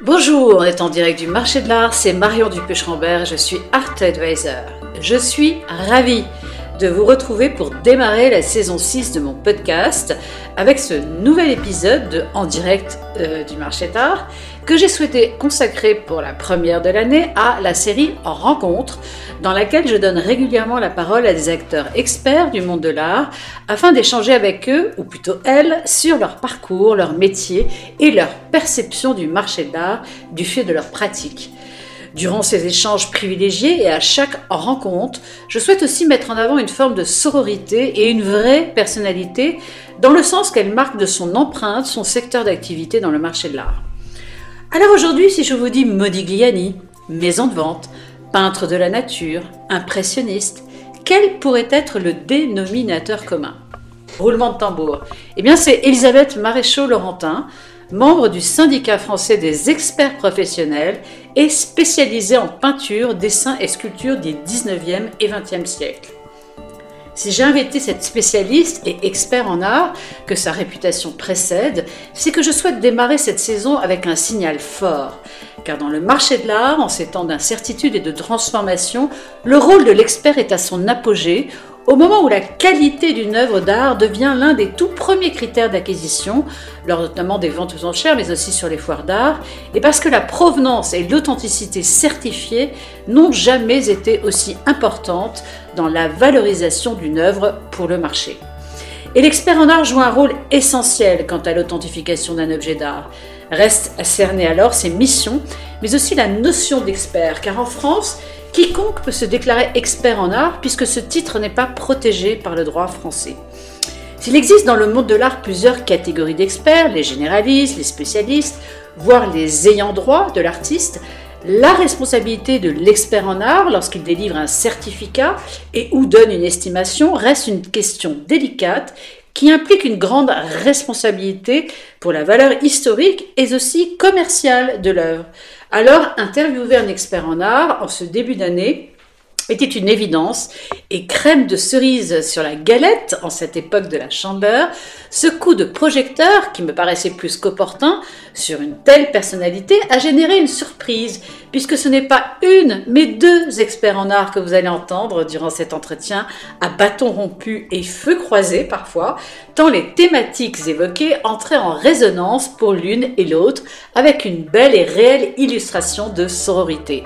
Bonjour, on est en direct du marché de l'art, c'est Marion Dupuy-Schrambert, je suis Art Advisor. Je suis ravie de vous retrouver pour démarrer la saison 6 de mon podcast avec ce nouvel épisode de En direct du marché de l'art que j'ai souhaité consacrer pour la première de l'année à la série Rencontres, dans laquelle je donne régulièrement la parole à des acteurs experts du monde de l'art afin d'échanger avec eux, ou plutôt elles, sur leur parcours, leur métier et leur perception du marché de l'art du fait de leur pratique. Durant ces échanges privilégiés et à chaque rencontre, je souhaite aussi mettre en avant une forme de sororité et une vraie personnalité, dans le sens qu'elle marque de son empreinte son secteur d'activité dans le marché de l'art. Alors aujourd'hui, si je vous dis Modigliani, maison de vente, peintre de la nature, impressionniste, quel pourrait être le dénominateur commun? Roulement de tambour. Eh bien, c'est Elisabeth Maréchaux-Laurentin, membre du syndicat français des experts professionnels et spécialisée en peinture, dessin et sculpture des 19e et 20e siècles. Si j'ai invité cette spécialiste et expert en art, que sa réputation précède, c'est que je souhaite démarrer cette saison avec un signal fort. Car dans le marché de l'art, en ces temps d'incertitude et de transformation, le rôle de l'expert est à son apogée, au moment où la qualité d'une œuvre d'art devient l'un des tout premiers critères d'acquisition, lors notamment des ventes aux enchères, mais aussi sur les foires d'art, et parce que la provenance et l'authenticité certifiée n'ont jamais été aussi importantes dans la valorisation d'une œuvre pour le marché. Et l'expert en art joue un rôle essentiel quant à l'authentification d'un objet d'art. Reste à cerner alors ses missions, mais aussi la notion d'expert, car en France, quiconque peut se déclarer expert en art puisque ce titre n'est pas protégé par le droit français. S'il existe dans le monde de l'art plusieurs catégories d'experts, les généralistes, les spécialistes, voire les ayants droit de l'artiste, la responsabilité de l'expert en art lorsqu'il délivre un certificat et ou donne une estimation reste une question délicate qui implique une grande responsabilité pour la valeur historique et aussi commerciale de l'œuvre. Alors, interviewer un expert en art en ce début d'année était une évidence, et crème de cerise sur la galette en cette époque de la chandeleur, ce coup de projecteur, qui me paraissait plus qu'opportun, sur une telle personnalité, a généré une surprise, puisque ce n'est pas une, mais deux experts en art que vous allez entendre durant cet entretien, à bâton rompu et feu croisé parfois, tant les thématiques évoquées entraient en résonance pour l'une et l'autre, avec une belle et réelle illustration de sororité.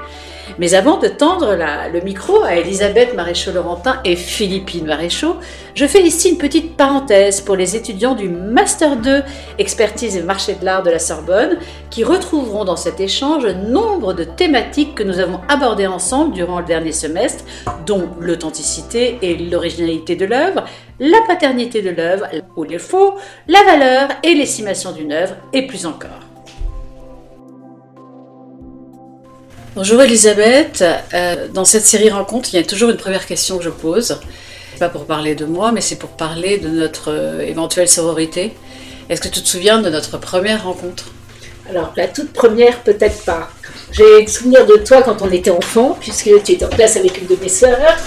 Mais avant de tendre le micro à Elisabeth Maréchaux-Laurentin et Philippine Maréchaux, je fais ici une petite parenthèse pour les étudiants du Master 2 Expertise et Marché de l'Art de la Sorbonne qui retrouveront dans cet échange nombre de thématiques que nous avons abordées ensemble durant le dernier semestre, dont l'authenticité et l'originalité de l'œuvre, la paternité de l'œuvre, ou le faux, la valeur et l'estimation d'une œuvre, et plus encore. Bonjour Elisabeth, dans cette série Rencontres, il y a toujours une première question que je pose. C'est pas pour parler de moi, mais c'est pour parler de notre éventuelle sororité. Est-ce que tu te souviens de notre première rencontre? Alors, la toute première, peut-être pas. J'ai le souvenir de toi quand on était enfant, puisque tu étais en classe avec une de mes sœurs.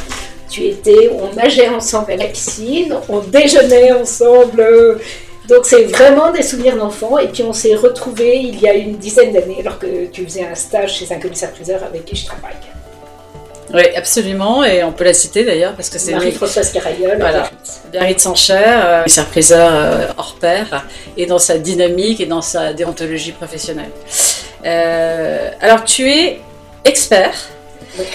On nageait ensemble à la piscine, on déjeunait ensemble. Donc c'est vraiment des souvenirs d'enfants, et puis on s'est retrouvés il y a une dizaine d'années alors que tu faisais un stage chez un commissaire-priseur avec qui je travaille. Oui, absolument, et on peut la citer d'ailleurs parce que c'est Marie-Françoise Caraïol. Voilà, Biarritz Sancher, commissaire-priseur hors pair, et dans sa dynamique et dans sa déontologie professionnelle. Alors tu es expert, oui.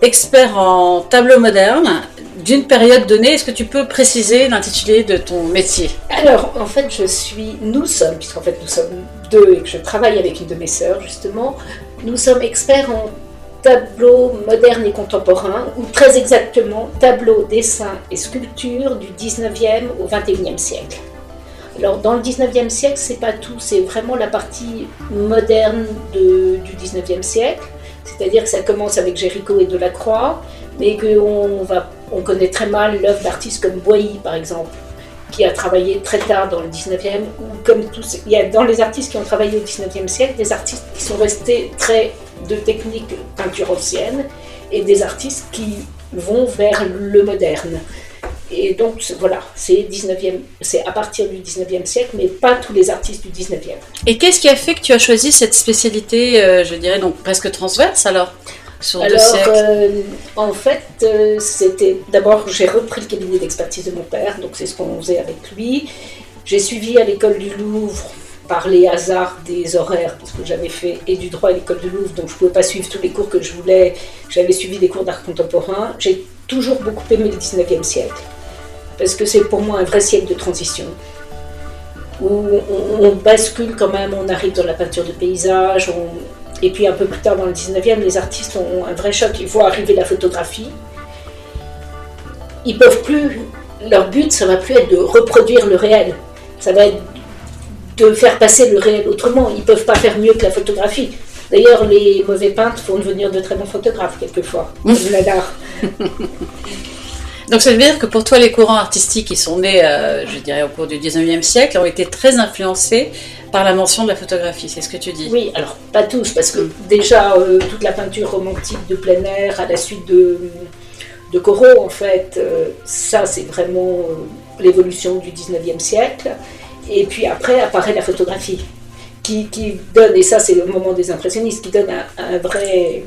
Expert en tableau moderne, d'une période donnée. Est-ce que tu peux préciser l'intitulé de ton métier? Alors, en fait, nous sommes deux et que je travaille avec une de mes sœurs, justement, nous sommes experts en tableau moderne et contemporain, ou très exactement, tableau, dessin et sculpture du 19e au 21e siècle. Alors, dans le 19e siècle, c'est pas tout, c'est vraiment la partie moderne du 19e siècle, c'est-à-dire que ça commence avec Géricault et Delacroix, mais qu'on connaît très mal l'œuvre d'artistes comme Boilly, par exemple, qui a travaillé très tard dans le 19e, ou comme il y a dans les artistes qui ont travaillé au 19e siècle, des artistes qui sont restés très de technique peinture ancienne, et des artistes qui vont vers le moderne. Et donc voilà, c'est à partir du 19e siècle, mais pas tous les artistes du 19e. Et qu'est-ce qui a fait que tu as choisi cette spécialité, je dirais donc presque transverse alors, sur 2 siècles? En fait, c'était d'abord, j'ai repris le cabinet d'expertise de mon père, donc c'est ce qu'on faisait avec lui. J'ai suivi à l'école du Louvre, par les hasards des horaires, parce que j'avais fait et du droit à l'école du Louvre, donc je ne pouvais pas suivre tous les cours que je voulais. J'avais suivi des cours d'art contemporain. J'ai toujours beaucoup aimé le 19e siècle, parce que c'est pour moi un vrai siècle de transition, où on bascule quand même, on arrive dans la peinture de paysage, et puis un peu plus tard dans le 19e, les artistes ont un vrai choc, ils voient arriver la photographie. Ils peuvent plus, leur but, ça va plus être de reproduire le réel, ça va être de faire passer le réel autrement. Ils ne peuvent pas faire mieux que la photographie. D'ailleurs, les mauvais peintres font devenir de très bons photographes, quelquefois, comme Nadar. Donc ça veut dire que pour toi, les courants artistiques qui sont nés, je dirais, au cours du 19e siècle, ont été très influencés par l'invention de la photographie, c'est ce que tu dis? Oui, alors pas tous, parce que déjà, toute la peinture romantique de plein air, à la suite de Corot, en fait, ça c'est vraiment l'évolution du 19e siècle. Et puis après apparaît la photographie, qui donne, et ça c'est le moment des impressionnistes, qui donne un vrai...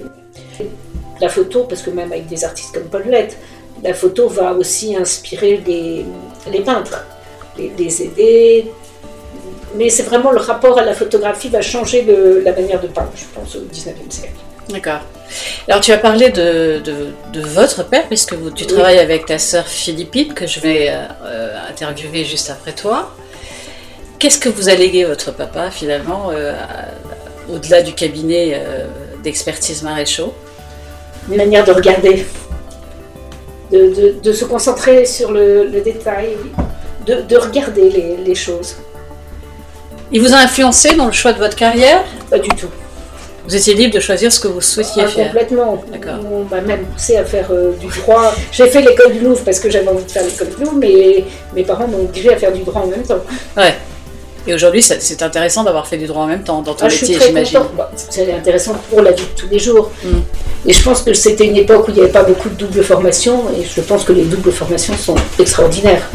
La photo, parce que même avec des artistes comme Paul Lett, la photo va aussi inspirer les peintres, les aider. Mais c'est vraiment le rapport à la photographie va changer la manière de peindre, je pense, au 19e siècle. D'accord. Alors tu as parlé de votre père, puisque tu travailles avec ta sœur Philippine, que je vais interviewer juste après toi. Qu'est-ce que vous a légué votre papa, finalement, au-delà du cabinet d'expertise Maréchaux? Une manière de regarder, de se concentrer sur le détail, de regarder les choses. Il vous a influencé dans le choix de votre carrière? Pas du tout. Vous étiez libre de choisir ce que vous souhaitiez faire? Complètement. D'accord. On m'a même poussé à faire du droit. J'ai fait l'école du Louvre parce que j'avais envie de faire l'école du Louvre, mais mes parents m'ont obligé à faire du droit en même temps. Ouais. Et aujourd'hui, c'est intéressant d'avoir fait du droit en même temps dans ton métier, j'imagine. C'est intéressant pour la vie de tous les jours. Et je pense que c'était une époque où il n'y avait pas beaucoup de double formation, et je pense que les doubles formations sont extraordinaires.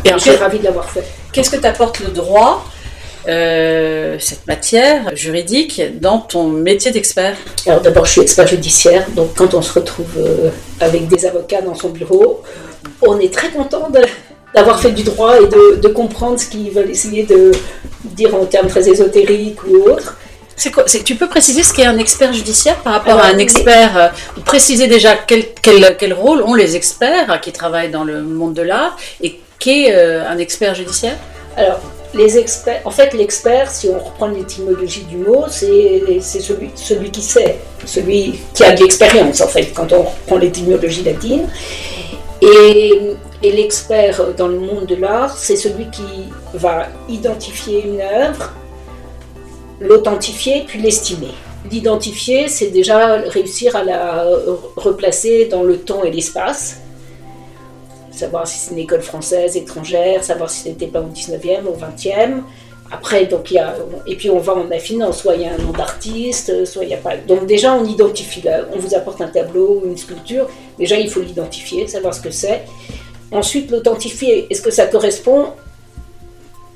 Et je suis ravie de l'avoir fait. Qu'est-ce que t'apporte le droit, cette matière juridique, dans ton métier d'expert? Alors d'abord, je suis expert judiciaire, donc quand on se retrouve avec des avocats dans son bureau, on est très content d'avoir fait du droit et de comprendre ce qu'ils veulent essayer de dire en termes très ésotériques ou autres. Tu peux préciser ce qu'est un expert judiciaire par rapport à un expert, ou préciser déjà quel rôle ont les experts qui travaillent dans le monde de l'art, et qu'est un expert judiciaire? Alors, les experts, en fait, l'expert, si on reprend l'étymologie du mot, c'est celui qui sait, celui qui a de l'expérience, en fait, quand on reprend l'étymologie latine. Et l'expert dans le monde de l'art, c'est celui qui va identifier une œuvre, l'authentifier, puis l'estimer. L'identifier, c'est déjà réussir à la replacer dans le temps et l'espace, savoir si c'est une école française, étrangère, savoir si c'était pas au 19e, au 20e. Après, donc, et puis on va en affinant, soit il y a un nom d'artiste, soit il n'y a pas. Donc déjà, on identifie, on vous apporte un tableau ou une sculpture, déjà il faut l'identifier, savoir ce que c'est. Ensuite, l'authentifier, est-ce que ça correspond?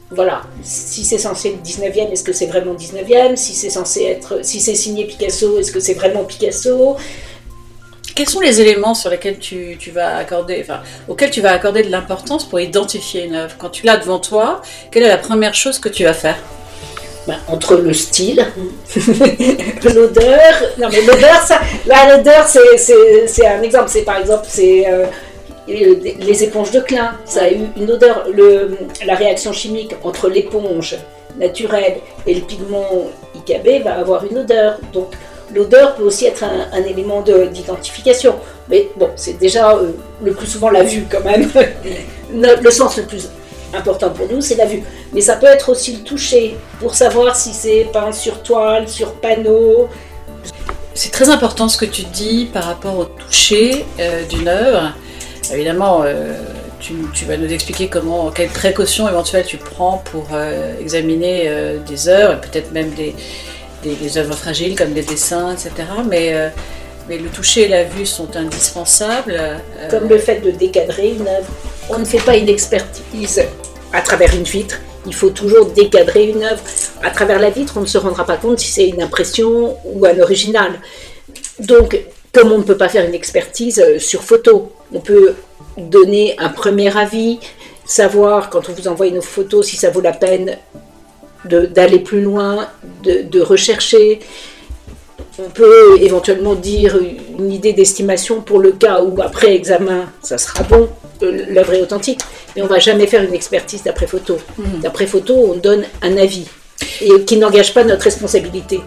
Voilà, si c'est censé être 19e, est-ce que c'est vraiment 19e? Si c'est signé Picasso, est-ce que c'est vraiment Picasso? Quels sont les éléments sur lesquels auxquels tu vas accorder de l'importance pour identifier une œuvre? Quand tu l'as devant toi, quelle est la première chose que tu vas faire? Entre le style, l'odeur. Non mais l'odeur, c'est un exemple. C'est par exemple, les éponges de Klein. Ça a eu une odeur. La réaction chimique entre l'éponge naturelle et le pigment IKB va avoir une odeur. Donc l'odeur peut aussi être un élément d'identification. Mais bon, c'est déjà le plus souvent la vue quand même. Le sens le plus important pour nous, c'est la vue. Mais ça peut être aussi le toucher, pour savoir si c'est peint sur toile, sur panneau. C'est très important ce que tu dis par rapport au toucher d'une œuvre. Évidemment, tu vas nous expliquer quelles précautions éventuelles tu prends pour examiner des œuvres, et peut-être même des œuvres fragiles comme des dessins, etc. Mais le toucher et la vue sont indispensables. Comme le fait de décadrer une œuvre. on ne fait pas une expertise à travers une vitre. Il faut toujours décadrer une œuvre. À travers la vitre, on ne se rendra pas compte si c'est une impression ou un original. Donc, comme on ne peut pas faire une expertise sur photo, on peut donner un premier avis, savoir, quand on vous envoie nos photos, si ça vaut la peine d'aller plus loin, de rechercher. On peut éventuellement dire une idée d'estimation pour le cas où, après examen, ça sera bon, l'œuvre est authentique. Mais on ne va jamais faire une expertise d'après photo. D'après photo, on donne un avis et qui n'engage pas notre responsabilité.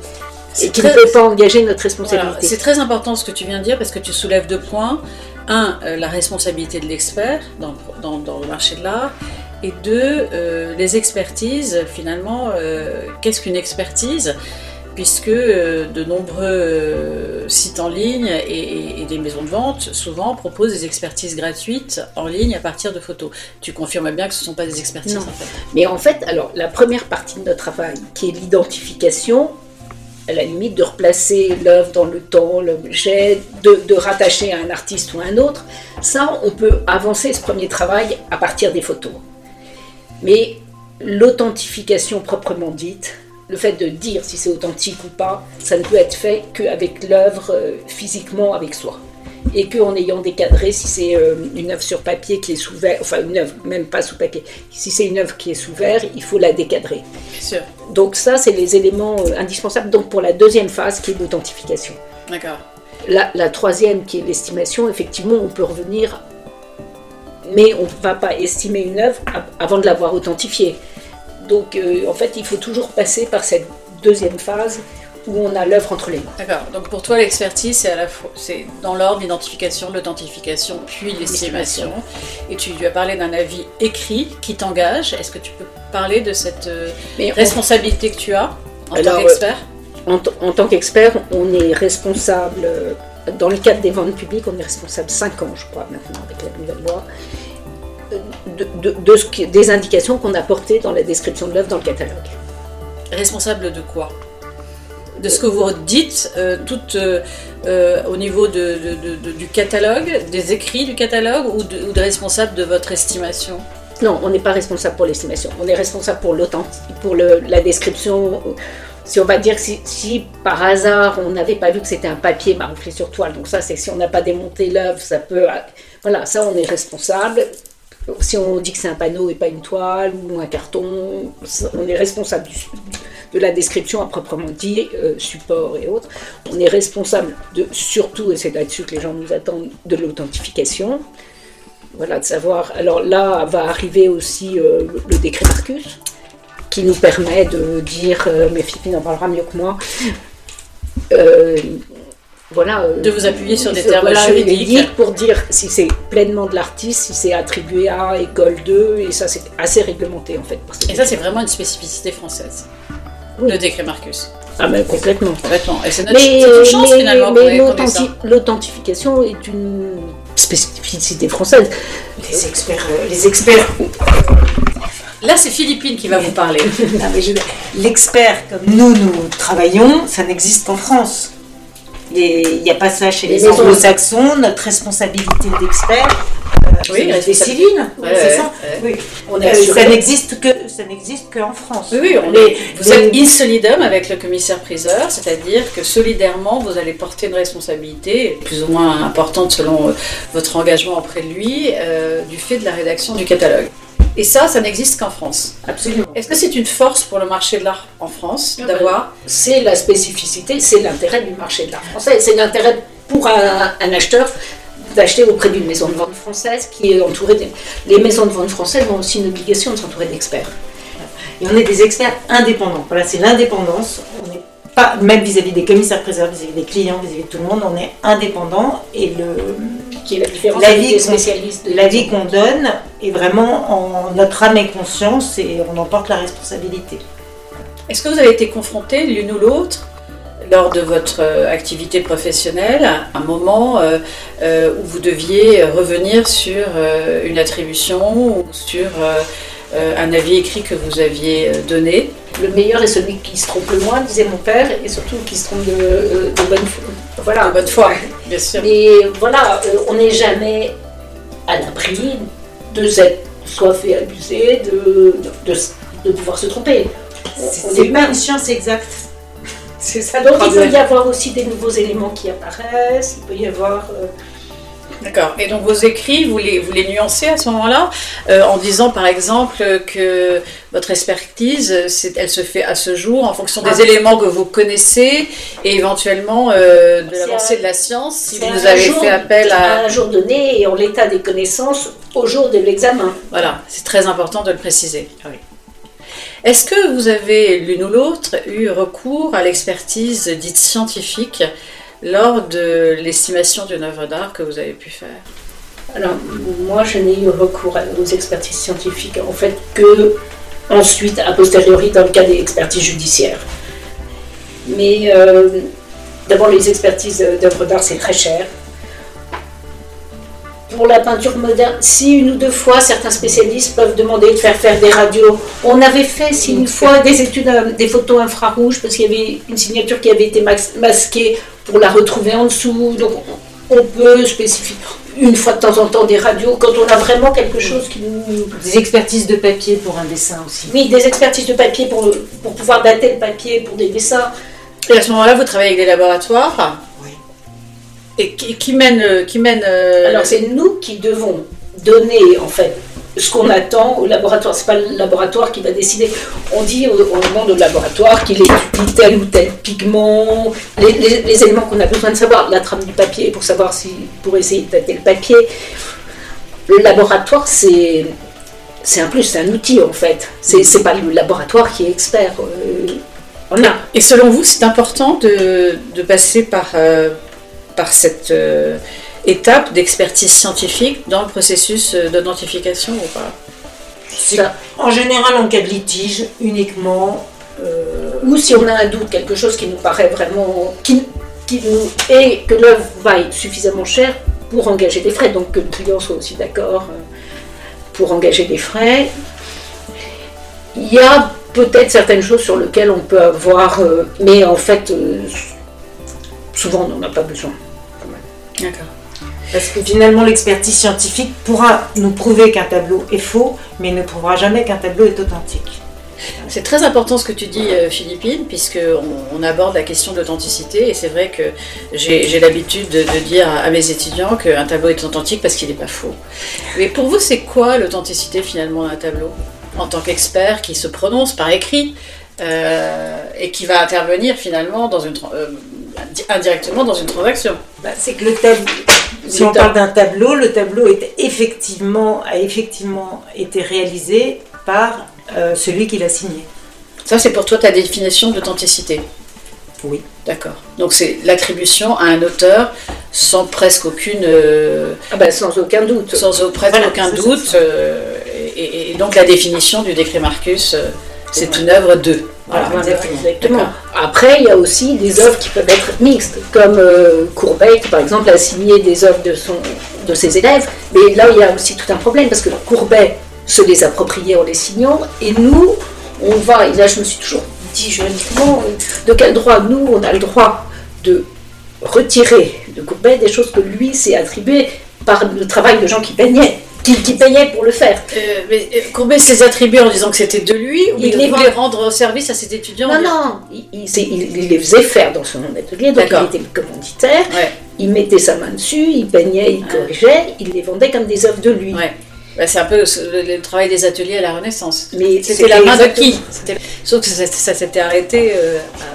Et qui ne peut pas engager notre responsabilité. Voilà, c'est très important ce que tu viens de dire parce que tu soulèves 2 points. 1, la responsabilité de l'expert dans le marché de l'art. Et 2, les expertises, finalement, qu'est-ce qu'une expertise ? Puisque de nombreux sites en ligne et des maisons de vente, souvent, proposent des expertises gratuites en ligne à partir de photos. Tu confirmes bien que ce ne sont pas des expertises, non. En fait. Mais en fait, alors, la première partie de notre travail, qui est l'identification, à la limite de replacer l'œuvre dans le temps, l'objet, de rattacher à un artiste ou à un autre, ça, on peut avancer ce premier travail à partir des photos. Mais l'authentification proprement dite, le fait de dire si c'est authentique ou pas, ça ne peut être fait qu'avec l'œuvre physiquement avec soi. Et qu'en ayant décadré, si c'est une œuvre sur papier qui est sous verre, enfin une œuvre même pas sous papier, si c'est une œuvre qui est sous verre, il faut la décadrer. Bien sûr. Donc ça, c'est les éléments indispensables donc pour la deuxième phase qui est l'authentification. D'accord. La troisième qui est l'estimation, effectivement, on peut revenir, mais on ne va pas estimer une œuvre avant de l'avoir authentifiée. Donc en fait, il faut toujours passer par cette deuxième phase où on a l'œuvre entre les mains. D'accord. Donc pour toi, l'expertise, c'est à la fois, c'est dans l'ordre l'identification, l'authentification, puis l'estimation. Et tu lui as parlé d'un avis écrit qui t'engage. Est-ce que tu peux parler de cette responsabilité que tu as en tant qu'expert ? En tant qu'expert, on est responsable, dans le cadre des ventes publiques, on est responsable 5 ans, je crois, maintenant, avec la nouvelle loi, des indications qu'on a portées dans la description de l'œuvre dans le catalogue. Responsable de quoi ? De ce que vous dites au niveau du catalogue, des écrits du catalogue ou de responsable de votre estimation ? Non, on n'est pas responsable pour l'estimation. On est responsable pour la description. Si on va dire si par hasard on n'avait pas vu que c'était un papier marouflé sur toile, donc ça c'est si on n'a pas démonté l'œuvre, ça peut. Voilà, ça on est responsable. Si on dit que c'est un panneau et pas une toile ou un carton, on est responsable de la description à proprement dit, support et autres. On est responsable surtout, et c'est là-dessus que les gens nous attendent, de l'authentification. Voilà, de savoir. Alors là va arriver aussi le décret Marcus, qui nous permet de dire, mais Philippine en parlera mieux que moi, de vous appuyer sur des termes juridiques pour dire si c'est pleinement de l'artiste, si c'est attribué à école 2, et ça c'est assez réglementé en fait. Et ça c'est vraiment une spécificité française, le décret Marcus. Ah mais complètement. Et c'est une chance finalement. Mais l'authentification est une spécificité française. Les experts. Là, c'est Philippine qui va vous parler. L'expert, comme nous travaillons, ça n'existe qu'en France. Il n'y a pas ça chez les anglo-saxons. Notre responsabilité d'expert, c'est civile, c'est ça. Oui. Ça n'existe qu'en France. Oui, vous êtes in solidum avec le commissaire-priseur, c'est-à-dire que solidairement, vous allez porter une responsabilité plus ou moins importante selon votre engagement auprès de lui, du fait de la rédaction du catalogue. Et ça n'existe qu'en France. Absolument. Est-ce que c'est une force pour le marché de l'art en France d'avoir... C'est la spécificité, c'est l'intérêt du marché de l'art français. C'est l'intérêt pour un acheteur d'acheter auprès d'une maison de vente française qui est entourée Les maisons de vente françaises ont aussi une obligation de s'entourer d'experts. Et on est des experts indépendants. Voilà, c'est l'indépendance. On n'est pas, même vis-à-vis des commissaires-priseurs, vis-à-vis des clients, vis-à-vis de tout le monde, on est indépendant. Et qui est la différence avec les spécialistes. L'avis qu'on donne est vraiment en notre âme et conscience et on en porte la responsabilité. Est-ce que vous avez été confrontés l'une ou l'autre lors de votre activité professionnelle à un moment où vous deviez revenir sur une attribution ou sur un avis écrit que vous aviez donné? Le meilleur est celui qui se trompe le moins, disait mon père, et surtout qui se trompe de bonne foi. Voilà. De bonne foi, bien sûr. Mais voilà, on n'est jamais à l'abri de s'être soit fait abuser, de pouvoir se tromper. C'est pas une science exacte. C'est ça. Donc il peut y avoir aussi des nouveaux éléments qui apparaissent, il peut y avoir... D'accord. Et donc vos écrits, vous les nuancez à ce moment-là, en disant par exemple que votre expertise, elle se fait à ce jour en fonction des éléments que vous connaissez et éventuellement de l'avancée de la science, si vous avez fait appel à... un jour donné et en l'état des connaissances au jour de l'examen. Voilà, c'est très important de le préciser. Oui. Est-ce que vous avez, l'une ou l'autre, eu recours à l'expertise dite scientifique lors de l'estimation d'une œuvre d'art que vous avez pu faire? Alors, moi, je n'ai eu recours aux expertises scientifiques, en fait, que ensuite, a posteriori, dans le cas des expertises judiciaires. Mais d'abord, les expertises d'œuvres d'art, c'est très cher. Pour la peinture moderne, si une ou deux fois, certains spécialistes peuvent demander de faire des radios. On avait fait, si une fois, des études, des photos infrarouges, parce qu'il y avait une signature qui avait été masquée pour la retrouver en dessous. Donc, on peut spécifier une fois de temps en temps des radios, quand on a vraiment quelque chose qui nous... Des expertises de papier pour un dessin aussi. Oui, des expertises de papier pour pouvoir dater le papier pour des dessins. Et à ce moment-là, vous travaillez avec des laboratoires? Et qui mène Alors c'est nous qui devons donner en fait ce qu'on attend au laboratoire. C'est pas le laboratoire qui va décider. On demande au laboratoire qu'il étudie tel ou tel pigment, les éléments qu'on a besoin de savoir, la trame du papier pour essayer de dater le papier. Le laboratoire c'est un plus, c'est un outil en fait. C'est pas le laboratoire qui est expert. Et selon vous, c'est important de passer par cette étape d'expertise scientifique dans le processus d'identification ou pas? En général, en cas de litige, uniquement. Ou si on a un doute, quelque chose qui nous paraît vraiment... et que l'œuvre vaille suffisamment cher pour engager des frais, donc que le client soit aussi d'accord pour engager des frais. Il y a peut-être certaines choses sur lesquelles on peut avoir... mais en fait, souvent, on n'en a pas besoin. D'accord. Parce que finalement, l'expertise scientifique pourra nous prouver qu'un tableau est faux, mais ne prouvera jamais qu'un tableau est authentique. C'est très important ce que tu dis, Philippine, puisqu'on aborde la question de l'authenticité, et c'est vrai que j'ai l'habitude de dire à mes étudiants qu'un tableau est authentique parce qu'il n'est pas faux. Mais pour vous, c'est quoi l'authenticité finalement d'un tableau, en tant qu'expert qui se prononce par écrit et qui va intervenir finalement indirectement dans une transaction? C'est que le tableau, si on parle d'un tableau, le tableau a effectivement été réalisé par celui qui l'a signé. Ça, c'est pour toi ta définition d'authenticité? Oui. D'accord. Donc c'est l'attribution à un auteur sans presque aucune... sans aucun doute. Aucun doute. Et donc la définition du décret Marcus, c'est une œuvre de... Voilà, exactement. Après, il y a aussi des œuvres qui peuvent être mixtes, comme Courbet, qui par exemple a signé des œuvres de ses élèves, mais là il y a aussi tout un problème, parce que Courbet se les appropriait en les signant, et nous, on va, et là je me suis toujours dit juridiquement, de quel droit nous, on a le droit de retirer de Courbet des choses que lui s'est attribuées par le travail de gens qui peignaient. Qui payait pour le faire. Mais Courbet s'est attribué en disant que c'était de lui, ou il voulait rendre service à ses étudiants? Non, il les faisait faire dans son atelier, donc il était le commanditaire, il mettait sa main dessus, il peignait, il corrigeait, il les vendait comme des œuvres de lui. Ouais. C'est un peu le travail des ateliers à la Renaissance. Mais c'était la main de qui? Sauf que ça s'était arrêté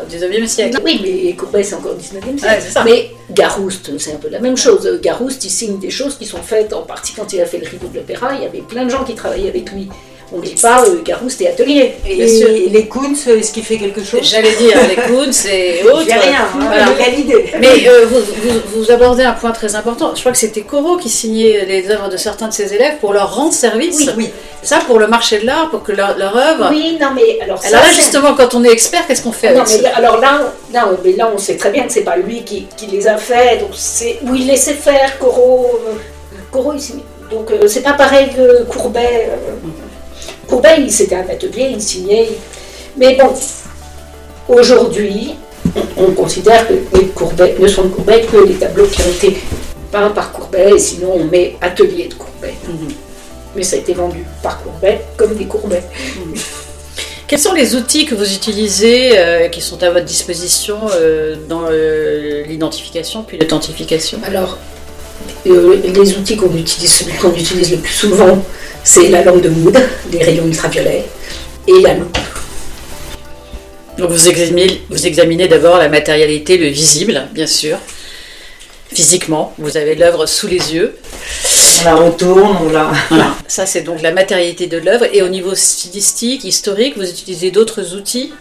au 19e siècle. Oui, mais Courbet c'est encore au 19e siècle. Ouais, c'est ça. Mais Garouste, c'est un peu la même chose. Garouste, il signe des choses qui sont faites en partie quand il a fait le Rideau de l'Opéra. Il y avait plein de gens qui travaillaient avec lui. On ne dit pas Garouste et Atelier. Et les Koons, est-ce qu'il fait quelque chose? J'allais dire, les Koons et autres. Il n'y a rien, voilà. Quelle idée. Mais vous abordez un point très important. Je crois que c'était Corot qui signait les œuvres de certains de ses élèves pour leur rendre service. Oui. Ça, pour le marché de l'art, pour que leur œuvre... Oui, non, mais alors ça... Alors là, justement, quand on est expert, qu'est-ce qu'on fait avec ça? Alors là, on sait très bien que c'est pas lui qui les a fait, donc c'est... où il laissait faire, Corot, il signait. Donc c'est pas pareil que Courbet... Courbet, c'était un atelier, il signait. Mais bon, aujourd'hui, on considère que les Courbet ne sont de Courbet que les tableaux qui ont été peints par Courbet, et sinon on met atelier de Courbet. mais ça a été vendu par Courbet comme des Courbets. Quels sont les outils que vous utilisez qui sont à votre disposition dans l'identification puis l'authentification? Alors, les outils qu'on utilise, celui qu'on utilise le plus souvent, c'est la lampe de Wood, les rayons ultraviolets, et la loupe. Donc vous examinez d'abord la matérialité, le visible, bien sûr. Physiquement, vous avez l'œuvre sous les yeux. On la retourne, Voilà. Ça, c'est donc la matérialité de l'œuvre. Et au niveau stylistique, historique, vous utilisez d'autres outils?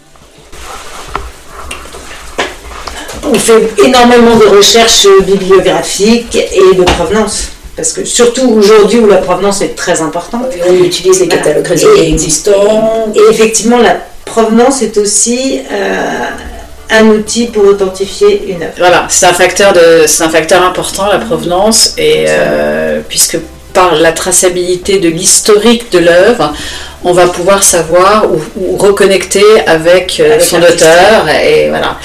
On fait énormément de recherches bibliographiques et de provenance. Parce que surtout aujourd'hui où la provenance est très importante. On utilise les catalogues résumés existants. Et effectivement, la provenance est aussi un outil pour authentifier une œuvre. Voilà, c'est un facteur important, la provenance, et puisque par la traçabilité de l'historique de l'œuvre, on va pouvoir savoir ou reconnecter avec son auteur, et voilà.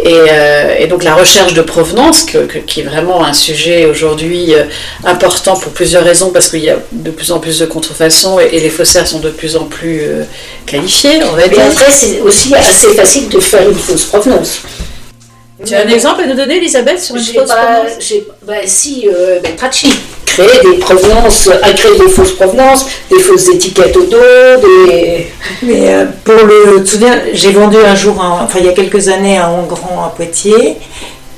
Et donc la recherche de provenance, qui est vraiment un sujet aujourd'hui important pour plusieurs raisons, parce qu'il y a de plus en plus de contrefaçons et les faussaires sont de plus en plus qualifiés, on va dire. Mais après, c'est aussi assez facile de faire une fausse provenance. Tu as un exemple à nous donner, Elisabeth, sur une fausse provenance? Tracci créer des fausses provenances, des fausses étiquettes au dos, Mais pour le... Tu te souviens, j'ai vendu un jour, il y a quelques années, un Engrand à Poitiers,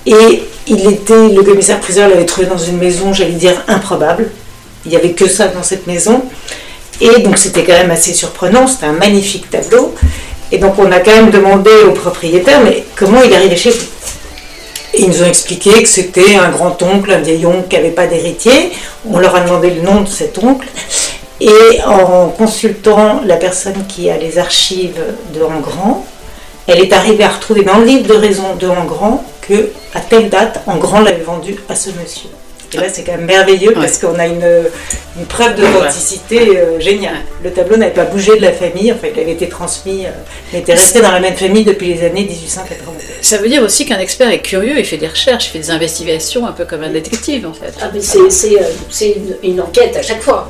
et le commissaire-priseur l'avait trouvé dans une maison, j'allais dire, improbable. Il n'y avait que ça dans cette maison. Et donc c'était quand même assez surprenant, c'était un magnifique tableau. Et donc on a quand même demandé au propriétaire, mais comment il est arrivé chez vous? Et ils nous ont expliqué que c'était un grand-oncle, un vieil oncle qui n'avait pas d'héritier. On leur a demandé le nom de cet oncle. Et en consultant la personne qui a les archives de Engrand, elle est arrivée à retrouver dans le livre de raison de Engrand que, à telle date, Engrand l'avait vendu à ce monsieur. Et là, c'est quand même merveilleux parce qu'on a une preuve d'authenticité géniale. Le tableau n'avait pas bougé de la famille, il avait été transmis, il était resté dans la même famille depuis les années 1880. Ça veut dire aussi qu'un expert est curieux, il fait des recherches, il fait des investigations, un peu comme un détective en fait. Ah, mais c'est une enquête à chaque fois.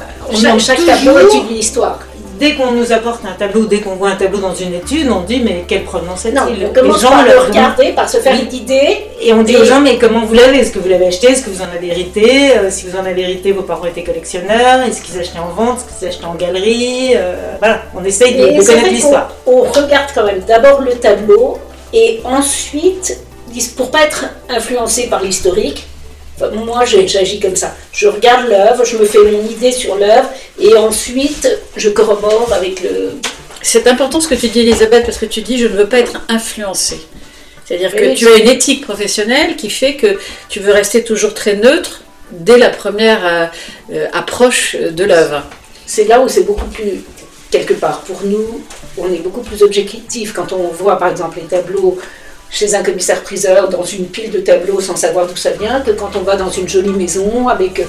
Chaque tableau est une histoire. Dès qu'on nous apporte un tableau, dès qu'on voit un tableau dans une étude, on dit mais quelle provenance est-il? Non, on commence par le regarder, par se faire une idée. Et on dit aux gens mais comment vous l'avez? Est-ce que vous l'avez acheté? Est-ce que vous en avez hérité? Si vous en avez hérité, vos parents étaient collectionneurs? Est-ce qu'ils achetaient en vente? Est-ce qu'ils achetaient en galerie? Voilà, on essaye de connaître l'histoire. On regarde quand même d'abord le tableau et ensuite, pour ne pas être influencé par l'historique, moi j'agis comme ça, je regarde l'œuvre, je me fais mon idée sur l'œuvre et ensuite je corrobore avec le... C'est important ce que tu dis Elisabeth, parce que tu dis je ne veux pas être influencée. C'est-à-dire que tu as une éthique professionnelle qui fait que tu veux rester toujours très neutre dès la première approche de l'œuvre. C'est là où c'est beaucoup plus, quelque part pour nous, on est beaucoup plus objectif quand on voit par exemple les tableaux chez un commissaire-priseur dans une pile de tableaux sans savoir d'où ça vient, que quand on va dans une jolie maison avec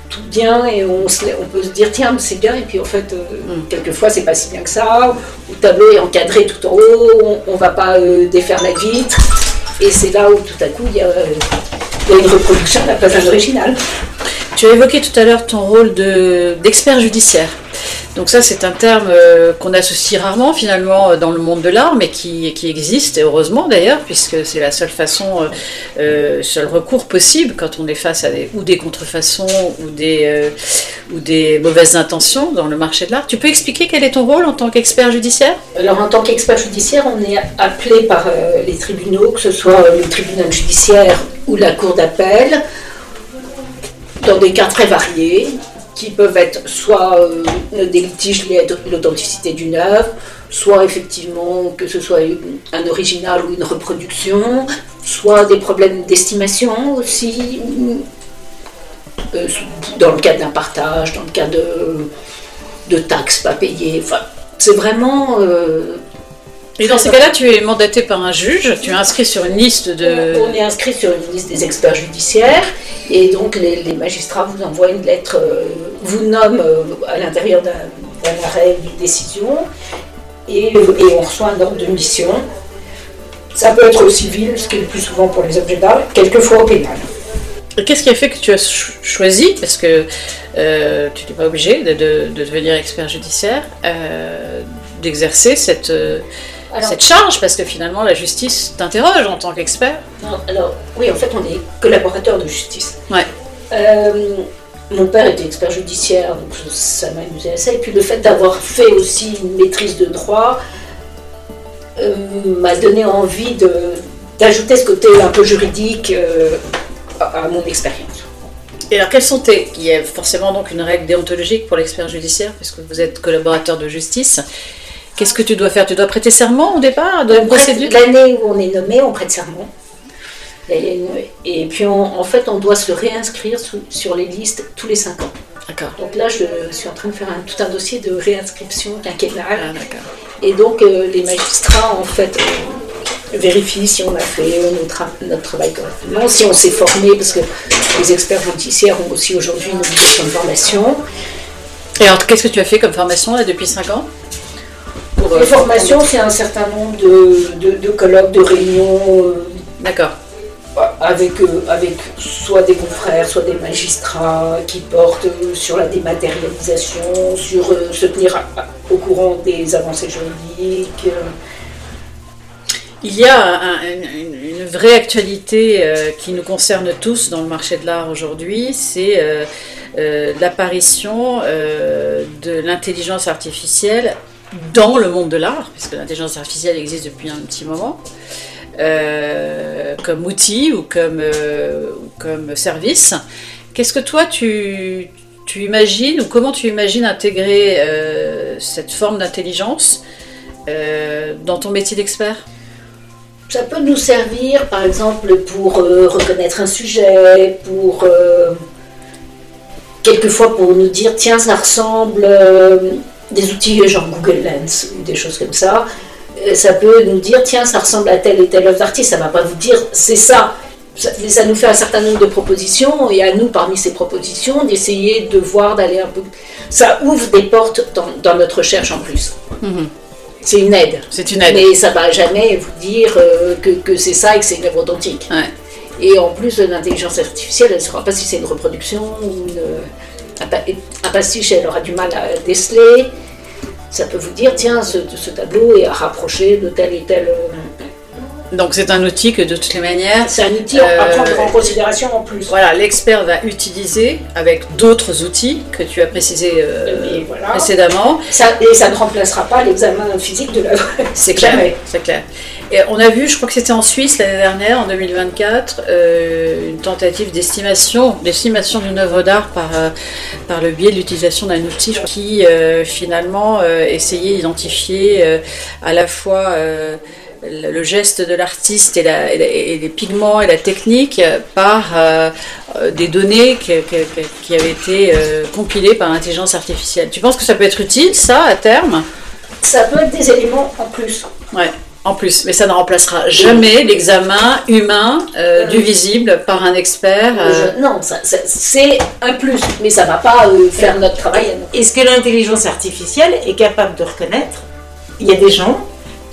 tout bien et on peut se dire tiens c'est bien et puis en fait quelqueufoi c'est pas si bien que ça, ou le tableau est encadré tout en haut, on va pas défaire la vitre et c'est là où tout à coup il y a une reproduction à la place d'un original. Tu as évoqué tout à l'heure ton rôle d'expert judiciaire. Donc ça, c'est un terme qu'on associe rarement finalement dans le monde de l'art, mais qui existe, et heureusement d'ailleurs, puisque c'est la seule façon, seul recours possible quand on est face à des contrefaçons ou des mauvaises intentions dans le marché de l'art. Tu peux expliquer quel est ton rôle en tant qu'expert judiciaire? Alors en tant qu'expert judiciaire, on est appelé par les tribunaux, que ce soit le tribunal judiciaire ou la cour d'appel, dans des cas très variés, qui peuvent être soit des litiges liés à l'authenticité d'une œuvre, soit effectivement que ce soit un original ou une reproduction, soit des problèmes d'estimation aussi, dans le cas d'un partage, dans le cas de taxes pas payées. Enfin, c'est vraiment... Et dans ces cas-là, tu es mandaté par un juge, tu es inscrit sur une liste de... On est inscrit sur une liste des experts judiciaires, et donc les magistrats vous envoient une lettre, vous nomment à l'intérieur d'un arrêt, d'une décision, et on reçoit un ordre de mission. Ça peut être au civil, ce qui est le plus souvent pour les objets d'art, quelquefois au pénal. Qu'est-ce qui a fait que tu as choisi, parce que tu n'es pas obligé de devenir expert judiciaire, d'exercer cette charge, parce que finalement la justice t'interroge en tant qu'expert? Alors, oui, en fait, on est collaborateur de justice. Ouais. Mon père était expert judiciaire, donc ça m'amusait à ça. Et puis le fait d'avoir fait aussi une maîtrise de droit m'a donné envie d'ajouter ce côté un peu juridique à mon expérience. Et alors, il y a forcément donc une règle déontologique pour l'expert judiciaire, puisque vous êtes collaborateur de justice. Qu'est-ce que tu dois faire? Tu dois prêter serment au départ de la procédure? L'année où on est nommé, on prête serment. Et puis en fait, on doit se réinscrire sur les listes tous les 5 ans. D'accord. Donc là, je suis en train de faire tout un dossier de réinscription quinquennale. Ah, d'accord. Et donc, les magistrats, en fait, vérifient si on a fait notre travail correctement, si on s'est formé, parce que les experts judiciaires ont aussi aujourd'hui une obligation de formation. Et alors, qu'est-ce que tu as fait comme formation là, depuis 5 ans? Les formations, c'est un certain nombre de colloques, de réunions. D'accord. Avec soit des confrères, soit des magistrats qui portent sur la dématérialisation, sur se tenir au courant des avancées juridiques. Il y a une vraie actualité qui nous concerne tous dans le marché de l'art aujourd'hui, c'est l'apparition de l'intelligence artificielle dans le monde de l'art, puisque l'intelligence artificielle existe depuis un petit moment. Comme outil ou comme service. Qu'est-ce que toi tu imagines, ou comment tu imagines intégrer cette forme d'intelligence dans ton métier d'expert? Ça peut nous servir par exemple pour reconnaître un sujet, pour quelquefois pour nous dire tiens ça ressemble, des outils genre Google Lens ou des choses comme ça. Ça peut nous dire, tiens, ça ressemble à telle et telle œuvre d'artiste, ça ne va pas vous dire, c'est ça. Ça nous fait un certain nombre de propositions, et à nous, parmi ces propositions, d'essayer de voir, d'aller un peu... Ça ouvre des portes dans notre recherche en plus. Mm-hmm. C'est une aide. C'est une aide. Mais ça ne va jamais vous dire que c'est ça et que c'est une œuvre authentique. Ouais. Et en plus, l'intelligence artificielle, elle ne saura pas si c'est une reproduction ou un pastiche, elle aura du mal à déceler. Ça peut vous dire, tiens, ce tableau est à rapprocher de tel et tel... Donc c'est un outil que de toutes les manières... C'est un outil à prendre en considération en plus. Voilà, l'expert va utiliser avec d'autres outils que tu as précisé précédemment. Et ça ne remplacera pas l'examen physique de l'œuvre. C'est clair, c'est clair. Et on a vu, je crois que c'était en Suisse l'année dernière, en 2024, une tentative d'estimation d'une œuvre d'art par le biais de l'utilisation d'un outil qui finalement essayait d'identifier à la fois le geste de l'artiste et les pigments et la technique par des données qui avaient été compilées par l'intelligence artificielle. Tu penses que ça peut être utile, ça, à terme? Ça peut être des éléments en plus. Ouais. En plus, mais ça ne remplacera jamais l'examen humain du visible par un expert. Non, c'est un plus, mais ça ne va pas faire notre travail. Est-ce que l'intelligence artificielle est capable de reconnaître? Il y a des gens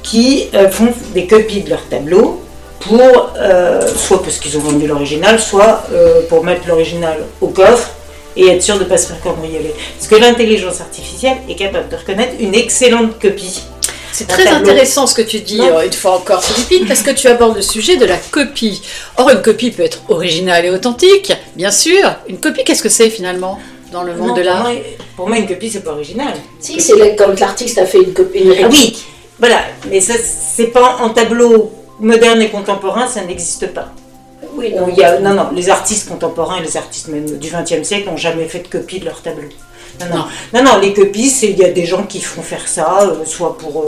qui font des copies de leurs tableaux pour, soit parce qu'ils ont vendu l'original, soit pour mettre l'original au coffre et être sûr de ne pas se faire cambrioler. Est-ce que l'intelligence artificielle est capable de reconnaître une excellente copie? C'est très intéressant ce que tu dis, une fois encore, Philippine, parce que tu abordes le sujet de la copie. Or, une copie peut être originale et authentique, bien sûr. Une copie, qu'est-ce que c'est finalement dans le monde de l'art? Pour moi, une copie, c'est pas original. Si, c'est quand l'artiste a fait une copie. Ah oui, voilà, mais ça, c'est pas en tableau moderne et contemporain, ça n'existe pas. Oui, non, les artistes contemporains et les artistes même du XXe siècle n'ont jamais fait de copie de leurs tableaux. Non, les copies, il y a des gens qui font faire ça, soit pour...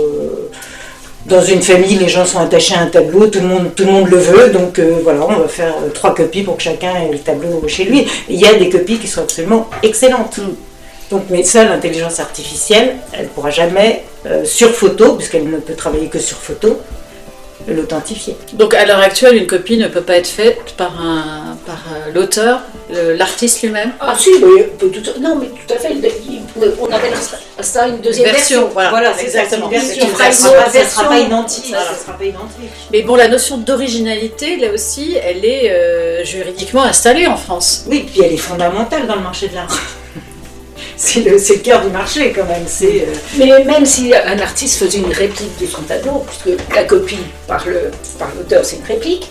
dans une famille, les gens sont attachés à un tableau, tout le monde le veut, donc voilà, on va faire 3 copies pour que chacun ait le tableau chez lui. Il y a des copies qui sont absolument excellentes. Donc, mais ça, l'intelligence artificielle, elle ne pourra jamais, sur photo, puisqu'elle ne peut travailler que sur photo, l'authentifier. Donc à l'heure actuelle, une copie ne peut pas être faite par l'auteur, l'artiste lui-même? Ah si, oui, non mais tout à fait, on appelle ça une deuxième version. Voilà, c'est exactement. Ça ne sera pas identique. Mais bon, la notion d'originalité, là aussi, elle est juridiquement installée en France. Oui, puis elle est fondamentale dans le marché de l'art. C'est le cœur du marché quand même. Mais même si un artiste faisait une réplique de son tableau, puisque la copie par l'auteur c'est une réplique,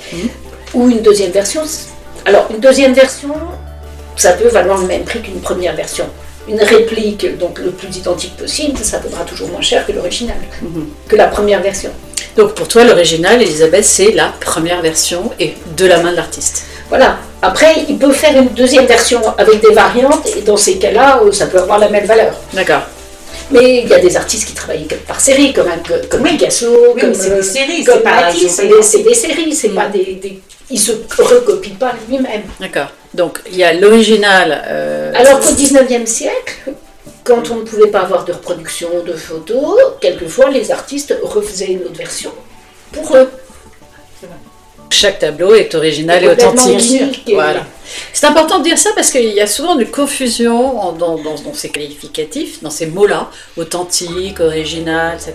ou une deuxième version, alors une deuxième version, ça peut valoir le même prix qu'une première version. Une réplique, donc le plus identique possible, ça vaudra toujours moins cher que l'original, que la première version. Donc pour toi, l'original, Elisabeth, c'est la première version et de la main de l'artiste. Voilà. Après, il peut faire une deuxième version avec des variantes, et dans ces cas-là, ça peut avoir la même valeur. D'accord. Mais il y a des artistes qui travaillent par série, comme Picasso, comme c'est des séries, comme Matisse, c'est des séries, c'est pas des... Il se recopie pas lui-même. D'accord. Donc il y a l'original. Alors qu'au 19e siècle, quand on ne pouvait pas avoir de reproduction de photos, quelquefois les artistes refaisaient une autre version pour eux. Chaque tableau est original et authentique. Voilà. C'est important de dire ça parce qu'il y a souvent une confusion dans ces qualificatifs, dans ces mots-là, authentique, original, etc.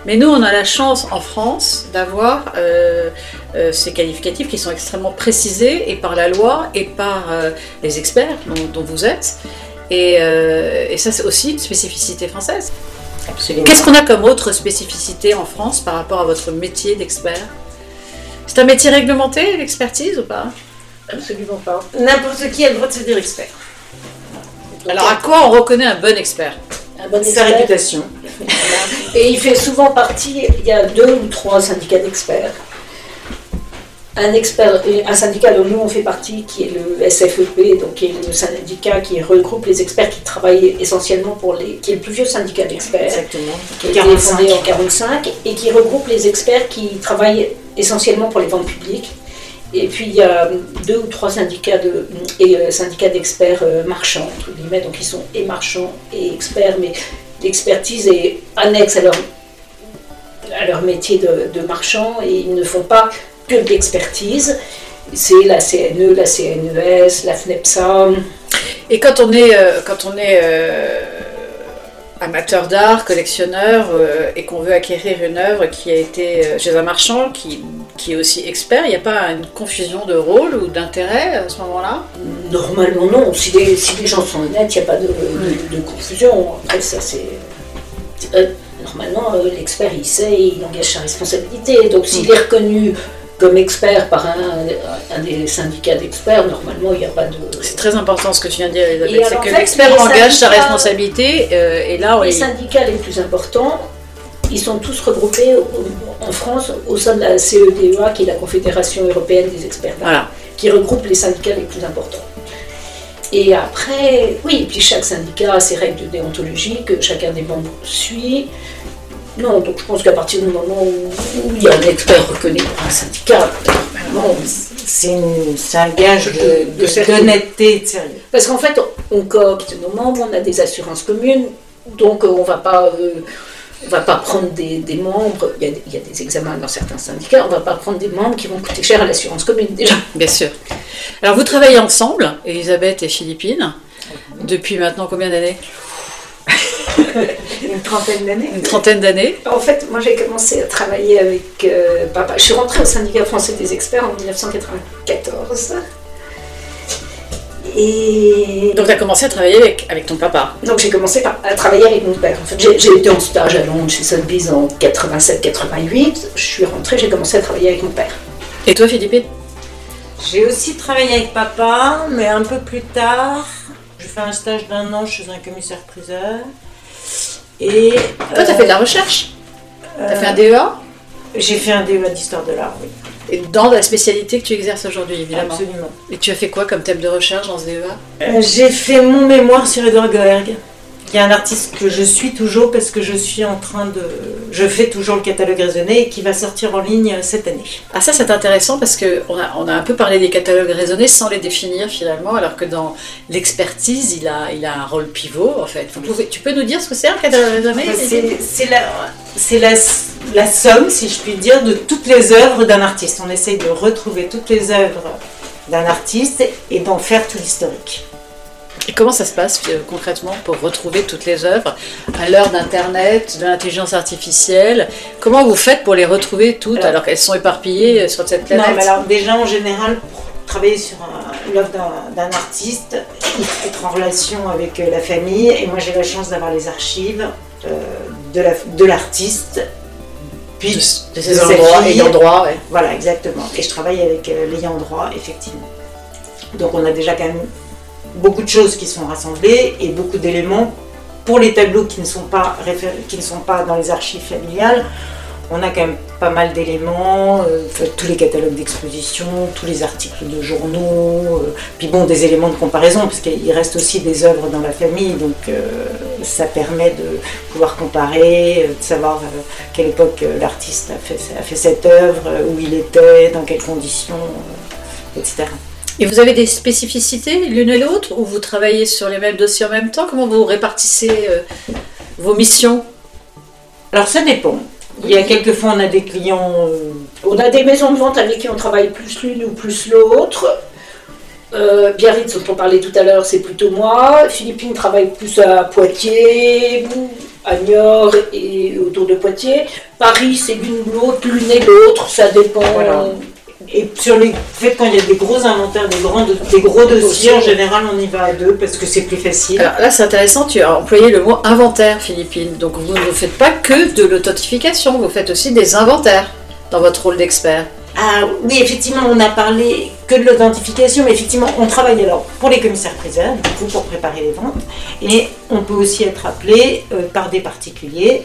Mais nous, on a la chance en France d'avoir ces qualificatifs qui sont extrêmement précisés et par la loi et par les experts dont vous êtes. Et ça, c'est aussi une spécificité française. Absolument. Qu'est-ce qu'on a comme autre spécificité en France par rapport à votre métier d'expert ? C'est un métier réglementé, l'expertise, ou pas? Absolument pas. N'importe qui a le droit de se dire expert. Alors à quoi on reconnaît un bon expert? Sa réputation. Et il fait souvent partie, il y a 2 ou 3 syndicats d'experts. Un syndicat dont nous on fait partie, qui est le SFEP, donc qui est le syndicat qui regroupe les experts qui travaillent essentiellement qui est le plus vieux syndicat d'experts. Exactement. Qui a été fondé en 1945 et qui regroupe les experts qui travaillent essentiellement pour les ventes publiques. Et puis il y a 2 ou 3 syndicats d'experts marchands, entre guillemets, donc ils sont et marchands et experts, mais l'expertise est annexe à leur métier de marchand et ils ne font pas que de l'expertise. C'est la CNE, la CNES, la FNEPSA. Et quand on est amateur d'art, collectionneur, et qu'on veut acquérir une œuvre qui a été chez un marchand qui est aussi expert, il n'y a pas une confusion de rôle ou d'intérêt à ce moment-là? Normalement non, si les gens sont honnêtes, il n'y a pas de confusion. Après ça c'est... Normalement l'expert il sait, il engage sa responsabilité, donc s'il est reconnu comme expert par un des syndicats d'experts, normalement il n'y a pas de... C'est très important ce que tu viens de dire, Elisabeth, c'est que l'expert engage sa responsabilité et là... Les syndicats les plus importants, ils sont tous regroupés en France au sein de la CEDEA, qui est la Confédération Européenne des Experts, voilà, qui regroupe les syndicats les plus importants. Et après, oui, et puis chaque syndicat a ses règles de déontologie que chacun des membres suit. Non, donc je pense qu'à partir du moment où il y a un expert reconnu par un syndicat, c'est un gage d'honnêteté et de sérieux. Parce qu'en fait, on coopte nos membres, on a des assurances communes, donc on ne va pas prendre des membres, il y a des examens dans certains syndicats, on ne va pas prendre des membres qui vont coûter cher à l'assurance commune déjà. Bien sûr. Alors vous travaillez ensemble, Elisabeth et Philippine, depuis maintenant combien d'années? Une trentaine d'années. Une trentaine d'années. En fait, moi j'ai commencé à travailler avec papa. Je suis rentrée au syndicat français des experts en 1994. Et... Donc tu as commencé à travailler avec ton papa? Donc j'ai commencé à travailler avec mon père. En fait, j'ai été en stage à Londres chez Sotheby's en 87-88. Je suis rentrée, j'ai commencé à travailler avec mon père. Et toi, Philippine? J'ai aussi travaillé avec papa, mais un peu plus tard. J'ai fait un stage d'1 an chez un commissaire-priseur. Et toi, tu as fait de la recherche? Tu as fait un DEA? J'ai fait un DEA d'histoire de l'art, oui. Et dans la spécialité que tu exerces aujourd'hui, évidemment. Absolument. Et tu as fait quoi comme thème de recherche dans ce DEA? J'ai fait mon mémoire sur Edouard Goerg, qui est un artiste que je suis toujours parce que je fais toujours le catalogue raisonné et qui va sortir en ligne cette année. Ah ça c'est intéressant parce qu'on a un peu parlé des catalogues raisonnés sans les définir finalement, alors que dans l'expertise il a un rôle pivot en fait. Tu peux nous dire ce que c'est un catalogue raisonné? C'est la somme, si je puis dire, de toutes les œuvres d'un artiste. On essaye de retrouver toutes les œuvres d'un artiste et d'en faire tout l'historique. Et comment ça se passe concrètement pour retrouver toutes les œuvres à l'heure d'Internet, de l'intelligence artificielle? Comment vous faites pour les retrouver toutes alors qu'elles sont éparpillées sur cette planète? Non, mais alors déjà en général, pour travailler sur l'œuvre d'un artiste, il faut être en relation avec la famille. Et moi j'ai la chance d'avoir les archives de l'artiste. Puis de ses ayants droit. Ouais. Voilà, exactement. Et je travaille avec l'ayant droit, effectivement. Donc on a déjà quand même beaucoup de choses qui sont rassemblées et beaucoup d'éléments pour les tableaux qui ne sont pas dans les archives familiales. On a quand même pas mal d'éléments, tous les catalogues d'exposition, tous les articles de journaux, puis bon, des éléments de comparaison, parce qu'il reste aussi des œuvres dans la famille, donc ça permet de pouvoir comparer, de savoir à quelle époque l'artiste a fait cette œuvre, où il était, dans quelles conditions, etc. Et vous avez des spécificités l'une et l'autre, ou vous travaillez sur les mêmes dossiers en même temps? Comment vous répartissez vos missions? Alors ça dépend. Il y a quelques fois on a des clients... On a des maisons de vente avec qui on travaille plus l'une ou plus l'autre. Biarritz, dont on parlait tout à l'heure, c'est plutôt moi. Philippine travaille plus à Poitiers, à Niort et autour de Poitiers. Paris, c'est l'une et l'autre, ça dépend. Voilà. Et sur les faits, quand il y a des gros inventaires, des gros dossiers, en général on y va à deux parce que c'est plus facile. Alors là c'est intéressant, tu as employé le mot inventaire, Philippine. Donc vous ne faites pas que de l'authentification, vous faites aussi des inventaires dans votre rôle d'expert. Ah oui, effectivement, on a parlé que de l'authentification, mais effectivement, on travaille alors pour les commissaires-priseurs, du coup, pour préparer les ventes, et on peut aussi être appelé par des particuliers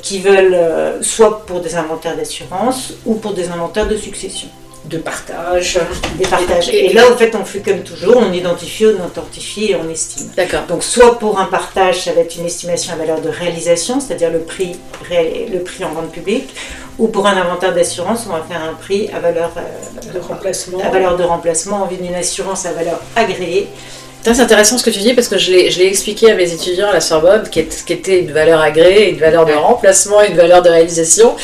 qui veulent soit pour des inventaires d'assurance ou pour des inventaires de succession. De partage. Des partages. Et là, en fait, on fait comme toujours, on identifie, on authentifie et on estime. D'accord. Donc, soit pour un partage, ça va être une estimation à valeur de réalisation, c'est-à-dire le prix en vente publique, ou pour un inventaire d'assurance, on va faire un prix à valeur de remplacement en vue d'une assurance à valeur agréée. C'est intéressant ce que tu dis parce que je l'ai expliqué à mes étudiants à la Sorbonne, qu'était une valeur agréée, une valeur de remplacement, une valeur de réalisation,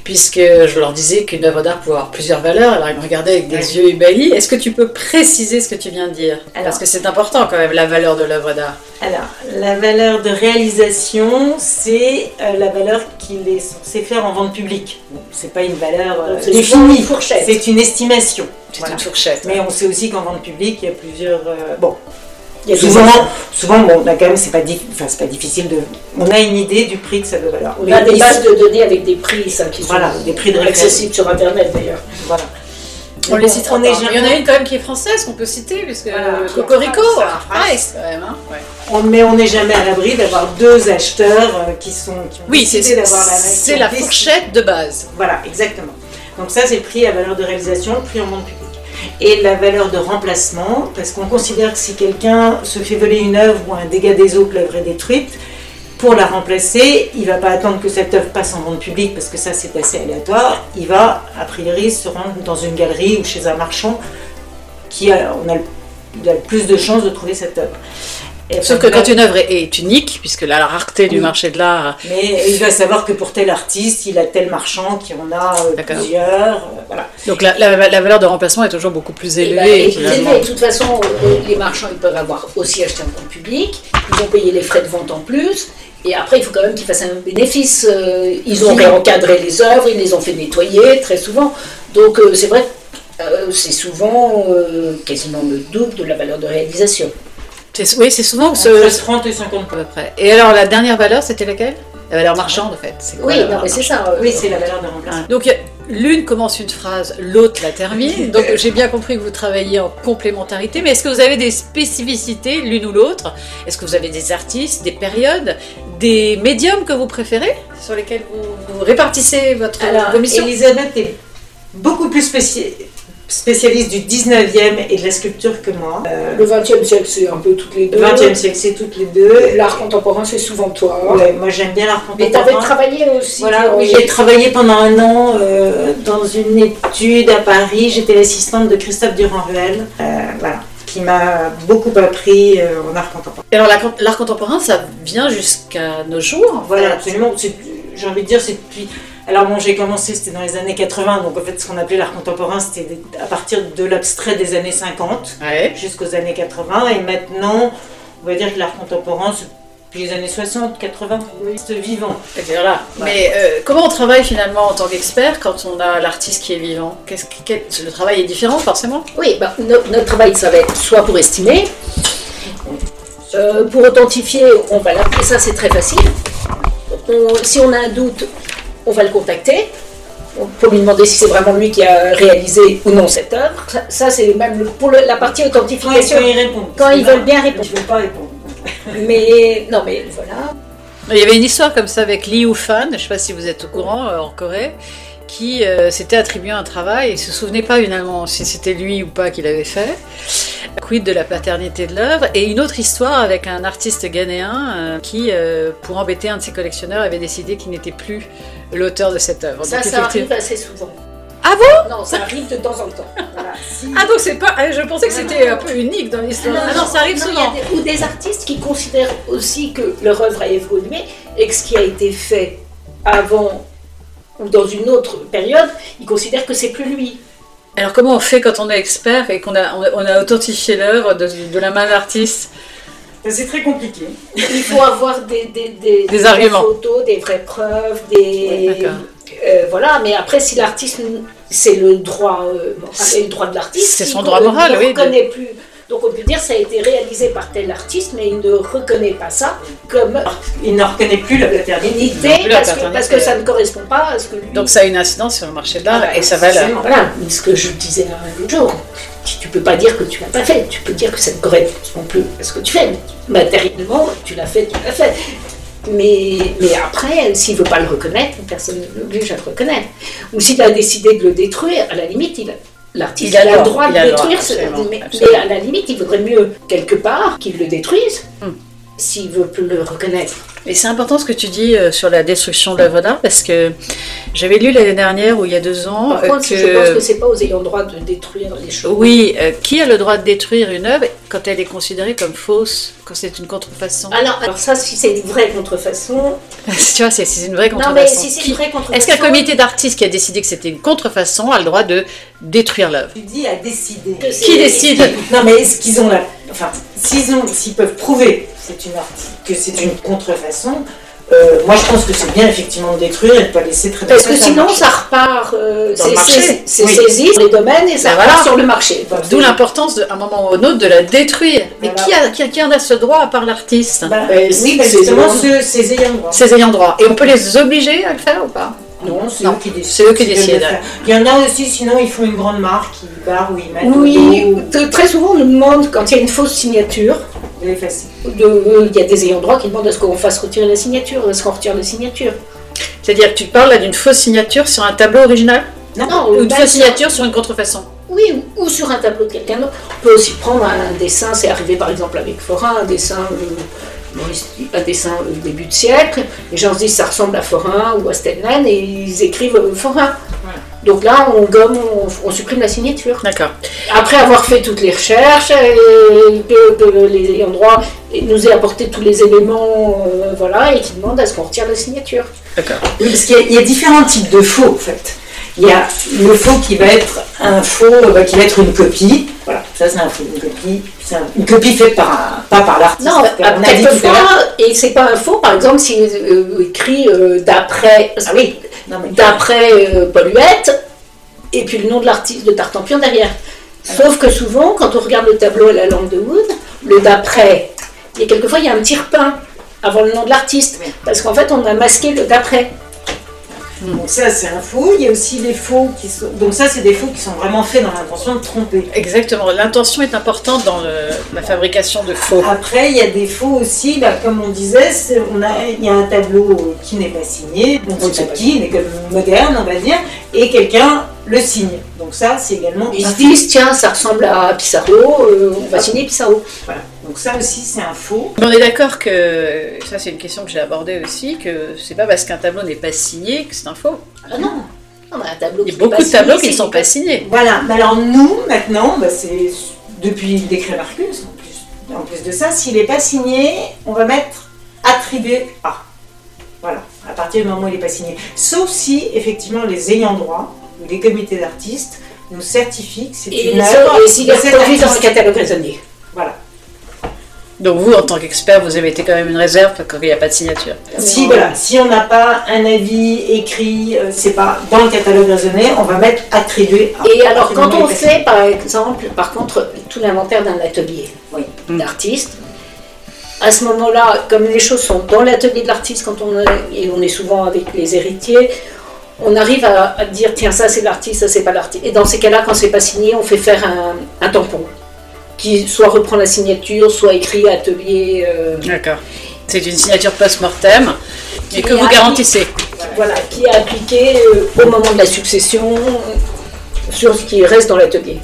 puisque je leur disais qu'une œuvre d'art pouvait avoir plusieurs valeurs. Alors ils me regardaient avec des yeux ébahis. Est-ce que tu peux préciser ce que tu viens de dire? Parce que c'est important quand même, la valeur de l'œuvre d'art. Alors, la valeur de réalisation, c'est la valeur qu'il est censé faire en vente publique. Bon, c'est pas une valeur définie, c'est une estimation. C'est une fourchette. Mais on sait aussi qu'en vente publique, il y a plusieurs... Souvent, bon, là quand même, c'est pas difficile de... On a une idée du prix que ça doit valoir. On a des bases de données avec des prix, qui sont des prix de accessibles sur Internet d'ailleurs. Voilà. On les citera pas. Il y en a une quand même qui est française qu'on peut citer, puisque Cocorico, Price quand même. Mais on n'est jamais à l'abri d'avoir deux acheteurs qui ont décidé d'avoir la même. C'est la fourchette de base. Voilà, exactement. Donc ça, c'est le prix à valeur de réalisation, le prix en vente publique. Et la valeur de remplacement, parce qu'on considère que si quelqu'un se fait voler une œuvre ou un dégât des eaux, que l'œuvre est détruite, pour la remplacer, il ne va pas attendre que cette œuvre passe en vente publique, parce que ça c'est assez aléatoire. Il va, a priori, se rendre dans une galerie ou chez un marchand il a le plus de chances de trouver cette œuvre. Sauf que quand une œuvre est unique, puisque la rareté du marché de l'art... Mais il va savoir que pour tel artiste, il a tel marchand qui en a plusieurs. Voilà. Donc la valeur de remplacement est toujours beaucoup plus élevée. De toute façon, les marchands ils peuvent avoir aussi acheté en compte public, ils vont payer les frais de vente en plus, et après il faut quand même qu'ils fassent un bénéfice. Ils ont réencadré les œuvres, ils les ont fait nettoyer très souvent. Donc c'est vrai que c'est souvent quasiment le double de la valeur de réalisation. Oui, c'est souvent entre 30 et 50 à peu près. Et alors la dernière valeur, c'était laquelle? La valeur marchande en fait. Mais c'est ça. Oui, c'est la valeur de remplacement. Donc l'une commence une phrase, l'autre la termine. Donc j'ai bien compris que vous travaillez en complémentarité, mais est-ce que vous avez des spécificités l'une ou l'autre? Est-ce que vous avez des artistes, des périodes, des médiums que vous préférez, sur lesquels vous répartissez vos missions? Elisabeth est beaucoup plus spécialiste du 19e et de la sculpture que moi. Le 20e siècle, c'est un peu toutes les deux. Le 20e siècle, c'est toutes les deux. L'art contemporain, c'est souvent toi. Ouais, moi j'aime bien l'art contemporain. Mais tu avais travaillé aussi. Voilà, oui, j'ai travaillé pendant un an dans une étude à Paris. J'étais l'assistante de Christophe Durand-Ruel. Qui m'a beaucoup appris en art contemporain. Et alors l'art contemporain, ça vient jusqu'à nos jours? Voilà, absolument. J'ai envie de dire, c'est depuis... Alors bon, j'ai commencé, c'était dans les années 80, donc en fait ce qu'on appelait l'art contemporain, c'était à partir de l'abstrait des années 50 jusqu'aux années 80, et maintenant, on va dire que l'art contemporain, c'est depuis les années 60, 80, c'est vivant. Voilà. Mais comment on travaille finalement en tant qu'expert quand on a l'artiste qui est vivant? Le travail est différent forcément? Oui, notre travail, ça va être soit pour estimer, pour authentifier, on va l'appeler, ça c'est très facile. Si on a un doute, on va le contacter pour lui demander si c'est vraiment lui qui a réalisé ou non cette œuvre. Ça c'est même pour la partie authentification. Quand ils répondent. Quand ils veulent bien répondre. Ils ne veulent pas répondre. Mais non, mais voilà. Il y avait une histoire comme ça avec Lee Woo-fan, je ne sais pas si vous êtes au courant, en Corée, qui s'était attribué un travail et ne se souvenait pas finalement si c'était lui ou pas qui l'avait fait. Quid de la paternité de l'œuvre. Et une autre histoire avec un artiste ghanéen qui, pour embêter un de ses collectionneurs, avait décidé qu'il n'était plus l'auteur de cette œuvre. Ça arrive assez souvent. Ah bon? Non, ça arrive de temps en temps. Voilà. Ah donc c'est pas... Je pensais que c'était un peu unique dans l'histoire. Non, ça arrive souvent. Ou des artistes qui considèrent aussi que leur œuvre a évolué et que ce qui a été fait avant ou dans une autre période, ils considèrent que c'est plus lui. Alors comment on fait quand on est expert et qu'on a authentifié l'œuvre de la main de l'artiste? C'est très compliqué. Il faut avoir des arguments, photos, des vraies preuves, voilà. Mais après, si l'artiste, c'est le droit de l'artiste, c'est son droit moral, oui. Il ne reconnaît plus. Donc on peut dire que ça a été réalisé par tel artiste, mais il ne reconnaît pas ça comme... Il ne reconnaît plus la paternité. Parce que ça ne correspond pas à ce que lui... Donc ça a une incidence sur le marché de l'art et sa valeur. Voilà, ce que je disais un jour, tu ne peux pas dire que tu ne l'as pas fait, tu peux dire que ça ne correspond plus à ce que tu fais. Matériellement, tu l'as fait. Mais après, s'il ne veut pas le reconnaître, personne ne l'oblige à le reconnaître. Ou s'il a décidé de le détruire, à la limite, l'artiste a le droit de détruire, mais à la limite, il vaudrait mieux, quelque part, qu'il le détruise, s'il veut plus le reconnaître. Et c'est important ce que tu dis sur la destruction de l'œuvre d'art, parce que j'avais lu l'année dernière, ou il y a 2 ans... Par contre, je pense que c'est pas aux ayants droit de détruire les choses. Oui, qui a le droit de détruire une œuvre quand elle est considérée comme fausse, quand c'est une contrefaçon? Alors ça, si c'est une vraie contrefaçon... Tu vois, c'est une vraie contrefaçon. Non, mais si c'est une vraie contrefaçon... Est-ce qu'un comité d'artistes qui a décidé que c'était une contrefaçon a le droit de détruire l'œuvre? Tu dis à décider. Qui décide? Non, mais est-ce qu'ils ont la... Enfin, s'ils peuvent prouver que c'est une contrefaçon, moi je pense que c'est bien effectivement de détruire et de ne pas laisser très parce que sinon ça repart, c'est saisi sur les domaines et ça repart sur le marché. D'où l'importance à un moment ou à un autre de la détruire. Mais qui en a ce droit à part l'artiste? Oui, justement ces ayants droit. Ces ayants droit. Et on peut les obliger à le faire ou pas? Non, c'est eux qui décident. Il y en a aussi, sinon ils font une grande marque, ils barrent ou ils mettent. Oui, très souvent on nous demande, quand il y a une fausse signature, de l'effacer. Il y a des ayants droit qui demandent à ce qu'on fasse retirer la signature, à ce qu'on retire la signature. C'est-à-dire que tu parles là d'une fausse signature sur un tableau original? Non, ou une fausse signature sur une contrefaçon? Oui, ou sur un tableau de quelqu'un d'autre. On peut aussi prendre un dessin, c'est arrivé par exemple avec Forain, un dessin au début de siècle, les gens se disent ça ressemble à Forain ou à Stedman et ils écrivent Forain. Voilà. Donc là, on gomme, on supprime la signature. D'accord. Après avoir fait toutes les recherches, que les ayants droit nous aient apporté tous les éléments, voilà, et qui demandent à ce qu'on retire la signature. D'accord. Parce qu'il y a différents types de faux, en fait. Il y a le faux qui va être un faux, qui va être une copie. Voilà, ça c'est un faux, une copie. C'est une copie faite pas par l'artiste. Non, quelquefois, et c'est pas un faux, par exemple, s'il écrit d'après, Pauluette, et puis le nom de l'artiste de Tartampion derrière. Sauf que souvent, quand on regarde le tableau à la lampe de Wood, le d'après, et quelquefois il y a un petit repeint avant le nom de l'artiste, parce qu'en fait on a masqué le d'après. Donc ça c'est un faux, il y a aussi des faux qui sont... Donc ça c'est des faux qui sont vraiment faits dans l'intention de tromper. Exactement, l'intention est importante dans la fabrication de faux. Après il y a des faux aussi, comme on disait, il y a un tableau qui n'est pas signé, donc c'est pas qui, il est comme moderne on va dire, et quelqu'un le signe. Donc ça c'est également... Ils se disent tiens ça ressemble à Pissarro, on va signer Pissarro. Voilà. Donc ça aussi c'est un faux. On est d'accord que, ça c'est une question que j'ai abordée aussi, que c'est pas parce qu'un tableau n'est pas signé que c'est un faux. Ah non, on a un tableau il y a beaucoup de tableaux qui ne sont pas signés. Voilà, mais alors nous maintenant, c'est depuis le décret Marcus, en plus de ça, s'il n'est pas signé, on va mettre attribué à. Voilà, à partir du moment où il n'est pas signé. Sauf si, effectivement, les ayants droit ou les comités d'artistes nous certifient que c'est une œuvre. Et s'il est reproduit dans le catalogue raisonné. Voilà. Donc vous, en tant qu'expert, vous émettez quand même une réserve parce qu'il n'y a pas de signature. Si on n'a pas un avis écrit, c'est pas dans le catalogue raisonné, on va mettre attribué. Et alors quand on fait par contre tout l'inventaire d'un atelier d'artiste, à ce moment-là, comme les choses sont dans l'atelier de l'artiste, et on est souvent avec les héritiers, on arrive à dire tiens ça c'est l'artiste, ça c'est pas l'artiste. Et dans ces cas-là, quand c'est pas signé, on fait faire un tampon qui soit reprend la signature, soit écrit atelier. D'accord. C'est une signature post-mortem, et que vous garantissez. Voilà, qui est appliquée au moment de la succession sur ce qui reste dans l'atelier.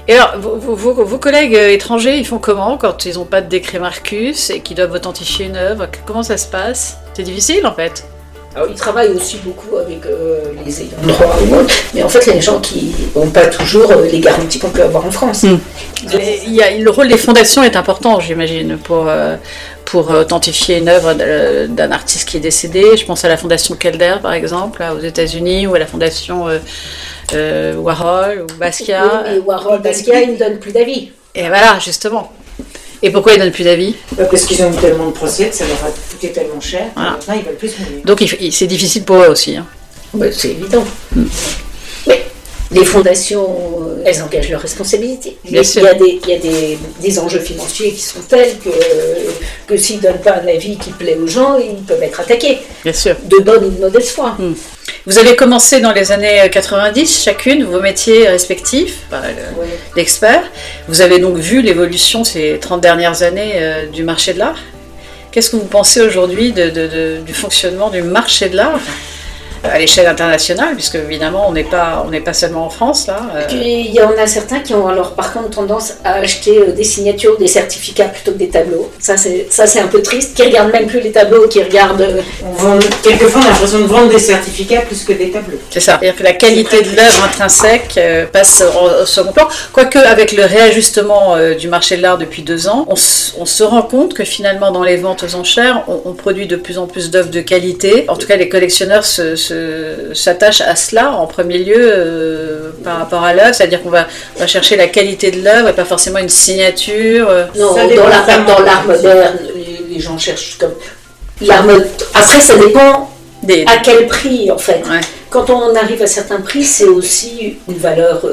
Et alors, vos collègues étrangers, ils font comment quand ils n'ont pas de décret Marcus et qu'ils doivent authentifier une œuvre? Comment ça se passe? C'est difficile en fait. Alors, ils travaillent aussi beaucoup avec les ayants droit ou autres, mais en fait, les gens qui n'ont pas toujours les garanties qu'on peut avoir en France. Le rôle des fondations est important, j'imagine, pour authentifier une œuvre d'un artiste qui est décédé. Je pense à la fondation Calder, par exemple, aux États-Unis, ou à la fondation Warhol ou Basquiat. Et Warhol, Basquiat, ils ne donnent plus d'avis. Et voilà, justement. Et pourquoi ils ne donnent plus d'avis? Parce qu'ils ont eu tellement de procès que ça leur a coûté tellement cher. Voilà. Maintenant, ils veulent plus se mouiller. Donc c'est difficile pour eux aussi. Hein. C'est évident. Mais les fondations, elles engagent leurs responsabilités. Il y a des enjeux financiers qui sont tels que s'ils ne donnent pas un avis qui plaît aux gens, ils peuvent être attaqués. Bien sûr. De bonne ou de mauvaise foi. Vous avez commencé dans les années 90, chacune, vos métiers respectifs, d'experts. Vous avez donc vu l'évolution ces 30 dernières années du marché de l'art. Qu'est-ce que vous pensez aujourd'hui du fonctionnement du marché de l'art à l'échelle internationale, puisque évidemment on n'est pas seulement en France là. Puis il y en a certains qui ont alors par contre tendance à acheter des signatures, des certificats plutôt que des tableaux. Ça c'est un peu triste, qui regardent même plus les tableaux, qui regardent. Quelquefois on a l'impression de vendre des certificats plus que des tableaux. C'est ça. C'est-à-dire que la qualité de l'œuvre intrinsèque passe au second plan. Quoique avec le réajustement du marché de l'art depuis 2 ans, on se rend compte que finalement dans les ventes aux enchères, on produit de plus en plus d'œuvres de qualité. En tout cas les collectionneurs s'attache à cela en premier lieu par rapport à l'œuvre, c'est-à-dire qu'on va chercher la qualité de l'œuvre et pas forcément une signature. Non, dans l'art moderne, les gens cherchent comme l'art moderne. Après, ça dépend à quel prix en fait. Ouais. Quand on arrive à certains prix, c'est aussi une valeur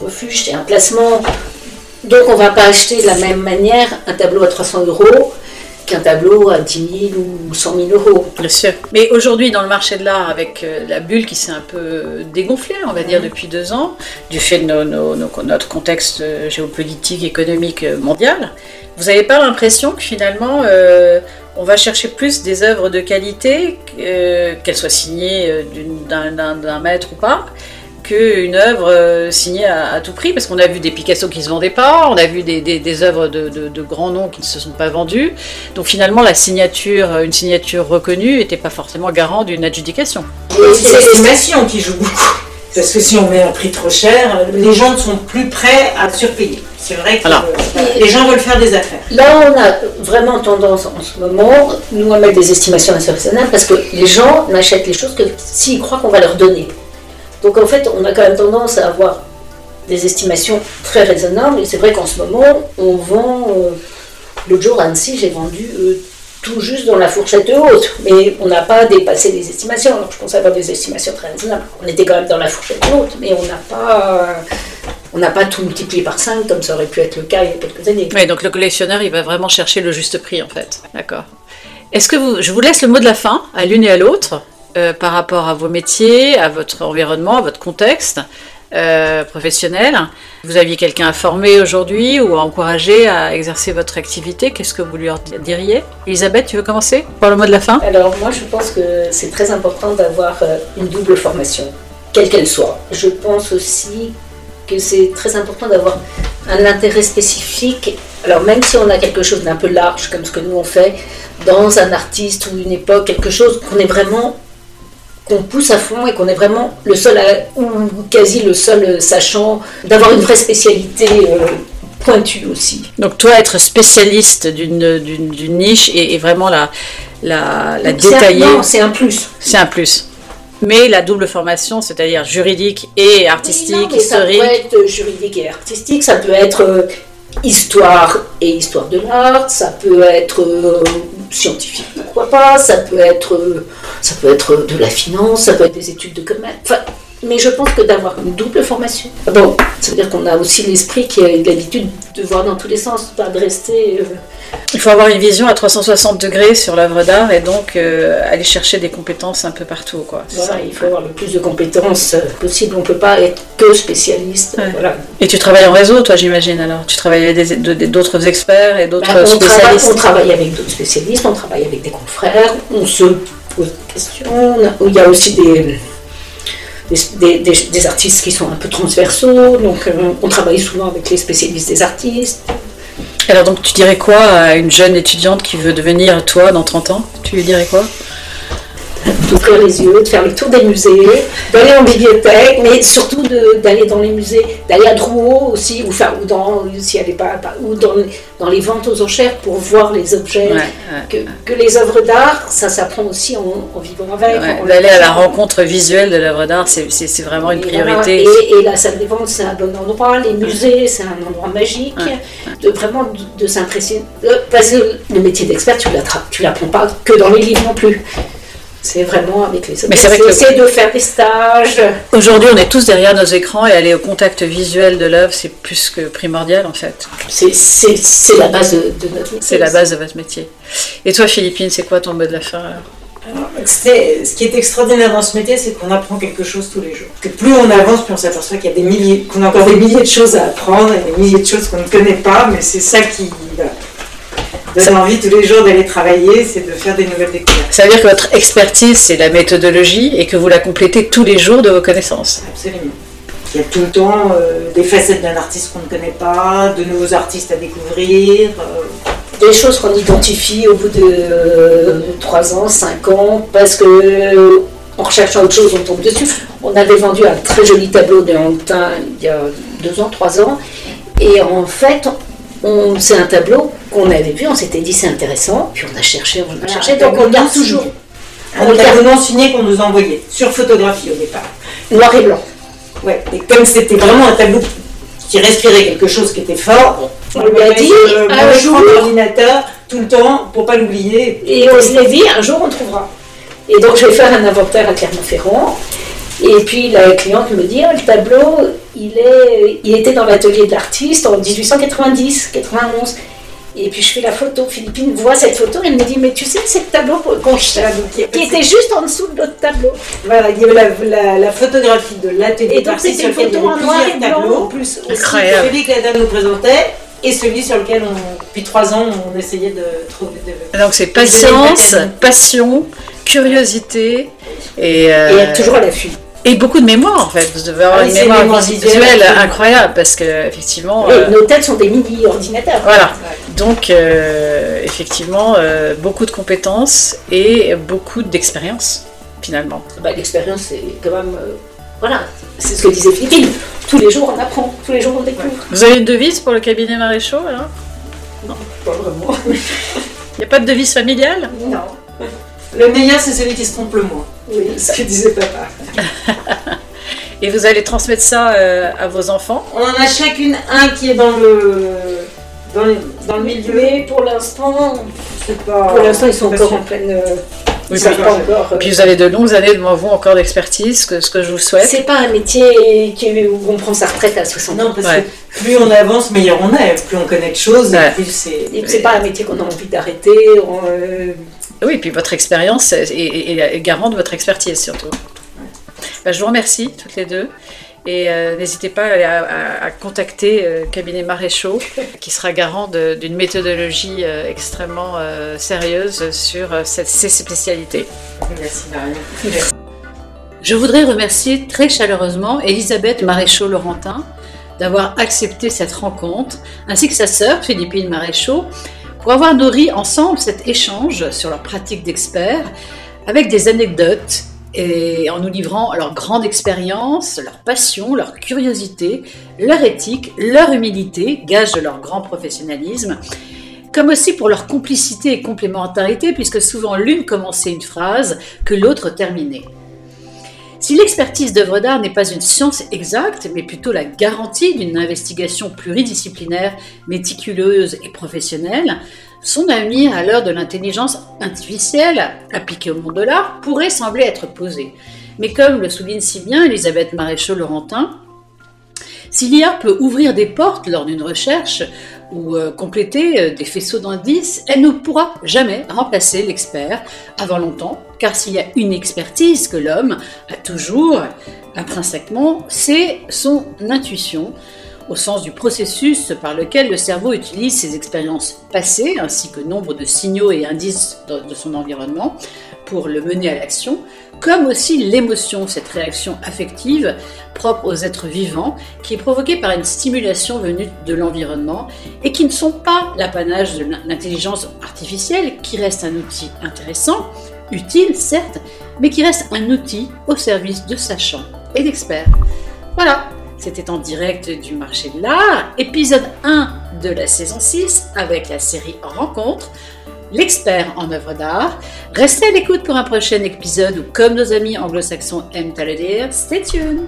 refuge, c'est un placement. Donc on ne va pas acheter de la même manière un tableau à 300 € qu'un tableau à 10 000 ou 100 000 €. Bien sûr. Mais aujourd'hui, dans le marché de l'art, avec la bulle qui s'est un peu dégonflée, on va dire, depuis 2 ans, du fait de notre contexte géopolitique, économique mondial, vous n'avez pas l'impression que finalement, on va chercher plus des œuvres de qualité, qu'elles soient signées d'un maître ou pas, qu'une œuvre signée à tout prix, parce qu'on a vu des Picasso qui ne se vendaient pas, on a vu des œuvres de grands noms qui ne se sont pas vendues. Donc finalement, une signature reconnue n'était pas forcément garant d'une adjudication. C'est l'estimation qui joue beaucoup. Parce que si on met un prix trop cher, les gens ne sont plus prêts à surpayer. C'est vrai que les gens veulent faire des affaires. Là, on a vraiment tendance en ce moment, nous, à mettre des estimations assez raisonnables, parce que les gens n'achètent les choses que s'ils croient qu'on va leur donner. Donc en fait, on a quand même tendance à avoir des estimations très raisonnables. Et c'est vrai qu'en ce moment, on vend... l'autre jour à Annecy, j'ai vendu tout juste dans la fourchette haute. Mais on n'a pas dépassé les estimations. Alors je pensais avoir des estimations très raisonnables. On était quand même dans la fourchette haute, mais on n'a pas tout multiplié par 5 comme ça aurait pu être le cas il y a quelques années. Oui, donc le collectionneur, il va vraiment chercher le juste prix en fait. D'accord. Est-ce que je vous laisse le mot de la fin, à l'une et à l'autre, par rapport à vos métiers, à votre environnement, à votre contexte professionnel. Vous aviez quelqu'un à former aujourd'hui ou à encourager à exercer votre activité, qu'est-ce que vous lui diriez? Elisabeth, tu veux commencer par le mot de la fin? Alors moi je pense que c'est très important d'avoir une double formation, quelle qu'elle soit. Je pense aussi que c'est très important d'avoir un intérêt spécifique. Alors même si on a quelque chose d'un peu large comme ce que nous on fait, dans un artiste ou une époque, quelque chose qu'on pousse à fond et qu'on est vraiment le seul, ou quasi le seul sachant, d'avoir une vraie spécialité pointue aussi. Donc toi, être spécialiste d'une niche et vraiment la détailler. Non, c'est un plus. C'est un plus. Mais la double formation, c'est-à-dire juridique et artistique, historique. Ça peut être juridique et artistique, ça peut être histoire et histoire de l'art, ça peut être scientifique, pourquoi pas, ça peut être de la finance, ça peut être des études de commerce. Enfin, mais je pense que d'avoir une double formation, bon, ça veut dire qu'on a aussi l'esprit qui a l'habitude de voir dans tous les sens, pas de rester... Il faut avoir une vision à 360 degrés sur l'œuvre d'art et donc aller chercher des compétences un peu partout, quoi. Voilà, ça. Il faut avoir le plus de compétences possible, on ne peut pas être que spécialiste. Ouais. Voilà. Et tu travailles en réseau, toi, j'imagine, alors? Tu travailles avec d'autres experts et d'autres spécialistes? On travaille avec d'autres spécialistes, on travaille avec des confrères, on se pose des questions, il y a aussi des artistes qui sont un peu transversaux, donc on travaille souvent avec les spécialistes des artistes. Alors donc tu dirais quoi à une jeune étudiante qui veut devenir toi dans 30 ans? Tu lui dirais quoi? D'ouvrir les yeux, de faire le tour des musées, d'aller en bibliothèque, mais surtout d'aller dans les musées, d'aller à Drouot aussi, ou dans les ventes aux enchères pour voir les objets, que les œuvres d'art, ça s'apprend aussi en vivant avec. D'aller à la rencontre visuelle de l'œuvre d'art, c'est vraiment une priorité. Et la salle des ventes, c'est un bon endroit, les musées, c'est un endroit magique, de s'impressionner. Parce que le métier d'expert, tu l'apprends pas que dans les livres non plus. C'est vraiment avec les objets. C'est de faire des stages. Aujourd'hui, on est tous derrière nos écrans et aller au contact visuel de l'œuvre, c'est plus que primordial en fait. C'est la base de notre métier. C'est la base de votre métier. Et toi, Philippine, c'est quoi ton mot de la fin alors? Ce qui est extraordinaire dans ce métier, c'est qu'on apprend quelque chose tous les jours. Que plus on avance, plus on s'aperçoit qu'il y a qu'on a encore des milliers de choses à apprendre et des milliers de choses qu'on ne connaît pas, mais c'est ça qui donne envie tous les jours d'aller travailler, c'est de faire des nouvelles découvertes. Ça veut dire que votre expertise, c'est la méthodologie et que vous la complétez tous les jours de vos connaissances. Absolument. Il y a tout le temps des facettes d'un artiste qu'on ne connaît pas, de nouveaux artistes à découvrir. Des choses qu'on identifie au bout de 3 ans, 5 ans, parce que en recherchant autre chose, on tombe dessus. On avait vendu un très joli tableau de Hantin il y a 2 ans, 3 ans, et en fait, c'est un tableau qu'on avait vu, on s'était dit c'est intéressant, puis on a cherché, donc on regarde toujours. Un tableau non signé qu'on nous envoyait, sur photographie au départ. Noir et blanc. Ouais, et comme c'était vraiment un tableau qui respirait quelque chose qui était fort, on lui a dit un jour l'ordinateur tout le temps pour pas l'oublier. Et on se l'a dit, un jour on trouvera. Et donc je vais faire un inventaire à Clermont-Ferrand. Et puis la cliente me dit, le tableau, il était dans l'atelier de l'artiste en 1890, 91. Et puis je fais la photo, Philippine voit cette photo, elle me dit, mais tu sais, c'est le tableau qu'on cherche, qui était juste en dessous de l'autre tableau. Voilà, il y avait la photographie de l'atelier de l'artiste. Et donc c'était une photo en noir et blanc en plus. Incroyable. Celui que la dame nous présentait, et celui sur lequel, depuis 3 ans, on essayait de trouver. Donc c'est patience, passion, curiosité, et toujours à l'affût. Et beaucoup de mémoire en fait, vous devez avoir une mémoire visuelle incroyable parce que effectivement. Nos têtes sont des mini-ordinateurs. Voilà. Donc effectivement, beaucoup de compétences et beaucoup d'expérience finalement. L'expérience c'est quand même, voilà, c'est ce que disait Philippine. Tous les jours on apprend, tous les jours on découvre. Vous avez une devise pour le cabinet Maréchaux alors? Non, pas vraiment. Il n'y a pas de devise familiale? Non. Le meilleur, c'est celui qui se trompe le moins. Oui, c'est ce que disait papa. Et vous allez transmettre ça à vos enfants? On en a chacune un qui est dans le milieu. Mais pour l'instant, ils sont encore en pleine... Oui, et puis vous avez de longues années devant vous encore d'expertise, ce que je vous souhaite. C'est pas un métier où on prend sa retraite à 60 ans. Non, parce que plus on avance, meilleur on est. Plus on connaît de choses, plus c'est pas un métier qu'on a envie d'arrêter. Oui, et puis votre expérience est garant de votre expertise surtout. Je vous remercie toutes les deux et n'hésitez pas à contacter Cabinet Maréchaux qui sera garant d'une méthodologie extrêmement sérieuse sur ces spécialités. Merci Marion. Je voudrais remercier très chaleureusement Elisabeth Maréchaux-Laurentin d'avoir accepté cette rencontre, ainsi que sa sœur Philippine Maréchaux, pour avoir nourri ensemble cet échange sur leur pratique d'expert, avec des anecdotes et en nous livrant leur grande expérience, leur passion, leur curiosité, leur éthique, leur humilité, gage de leur grand professionnalisme, comme aussi pour leur complicité et complémentarité, puisque souvent l'une commençait une phrase que l'autre terminait. Si l'expertise d'œuvres d'art n'est pas une science exacte, mais plutôt la garantie d'une investigation pluridisciplinaire, méticuleuse et professionnelle, son avenir à l'heure de l'intelligence artificielle appliquée au monde de l'art pourrait sembler être posé. Mais comme le souligne si bien Elisabeth Maréchaux-Laurentin, si l'IA peut ouvrir des portes lors d'une recherche ou compléter des faisceaux d'indices, elle ne pourra jamais remplacer l'expert avant longtemps, car s'il y a une expertise que l'homme a toujours intrinsèquement, c'est son intuition, au sens du processus par lequel le cerveau utilise ses expériences passées, ainsi que nombre de signaux et indices de son environnement, pour le mener à l'action, comme aussi l'émotion, cette réaction affective propre aux êtres vivants, qui est provoquée par une stimulation venue de l'environnement et qui ne sont pas l'apanage de l'intelligence artificielle, qui reste un outil intéressant, utile certes, mais qui reste un outil au service de sachants et d'experts. Voilà, c'était en direct du marché de l'art, épisode 1 de la saison 6 avec la série Rencontres, l'expert en œuvres d'art. Restez à l'écoute pour un prochain épisode où, comme nos amis anglo-saxons aiment à le dire, stay tuned!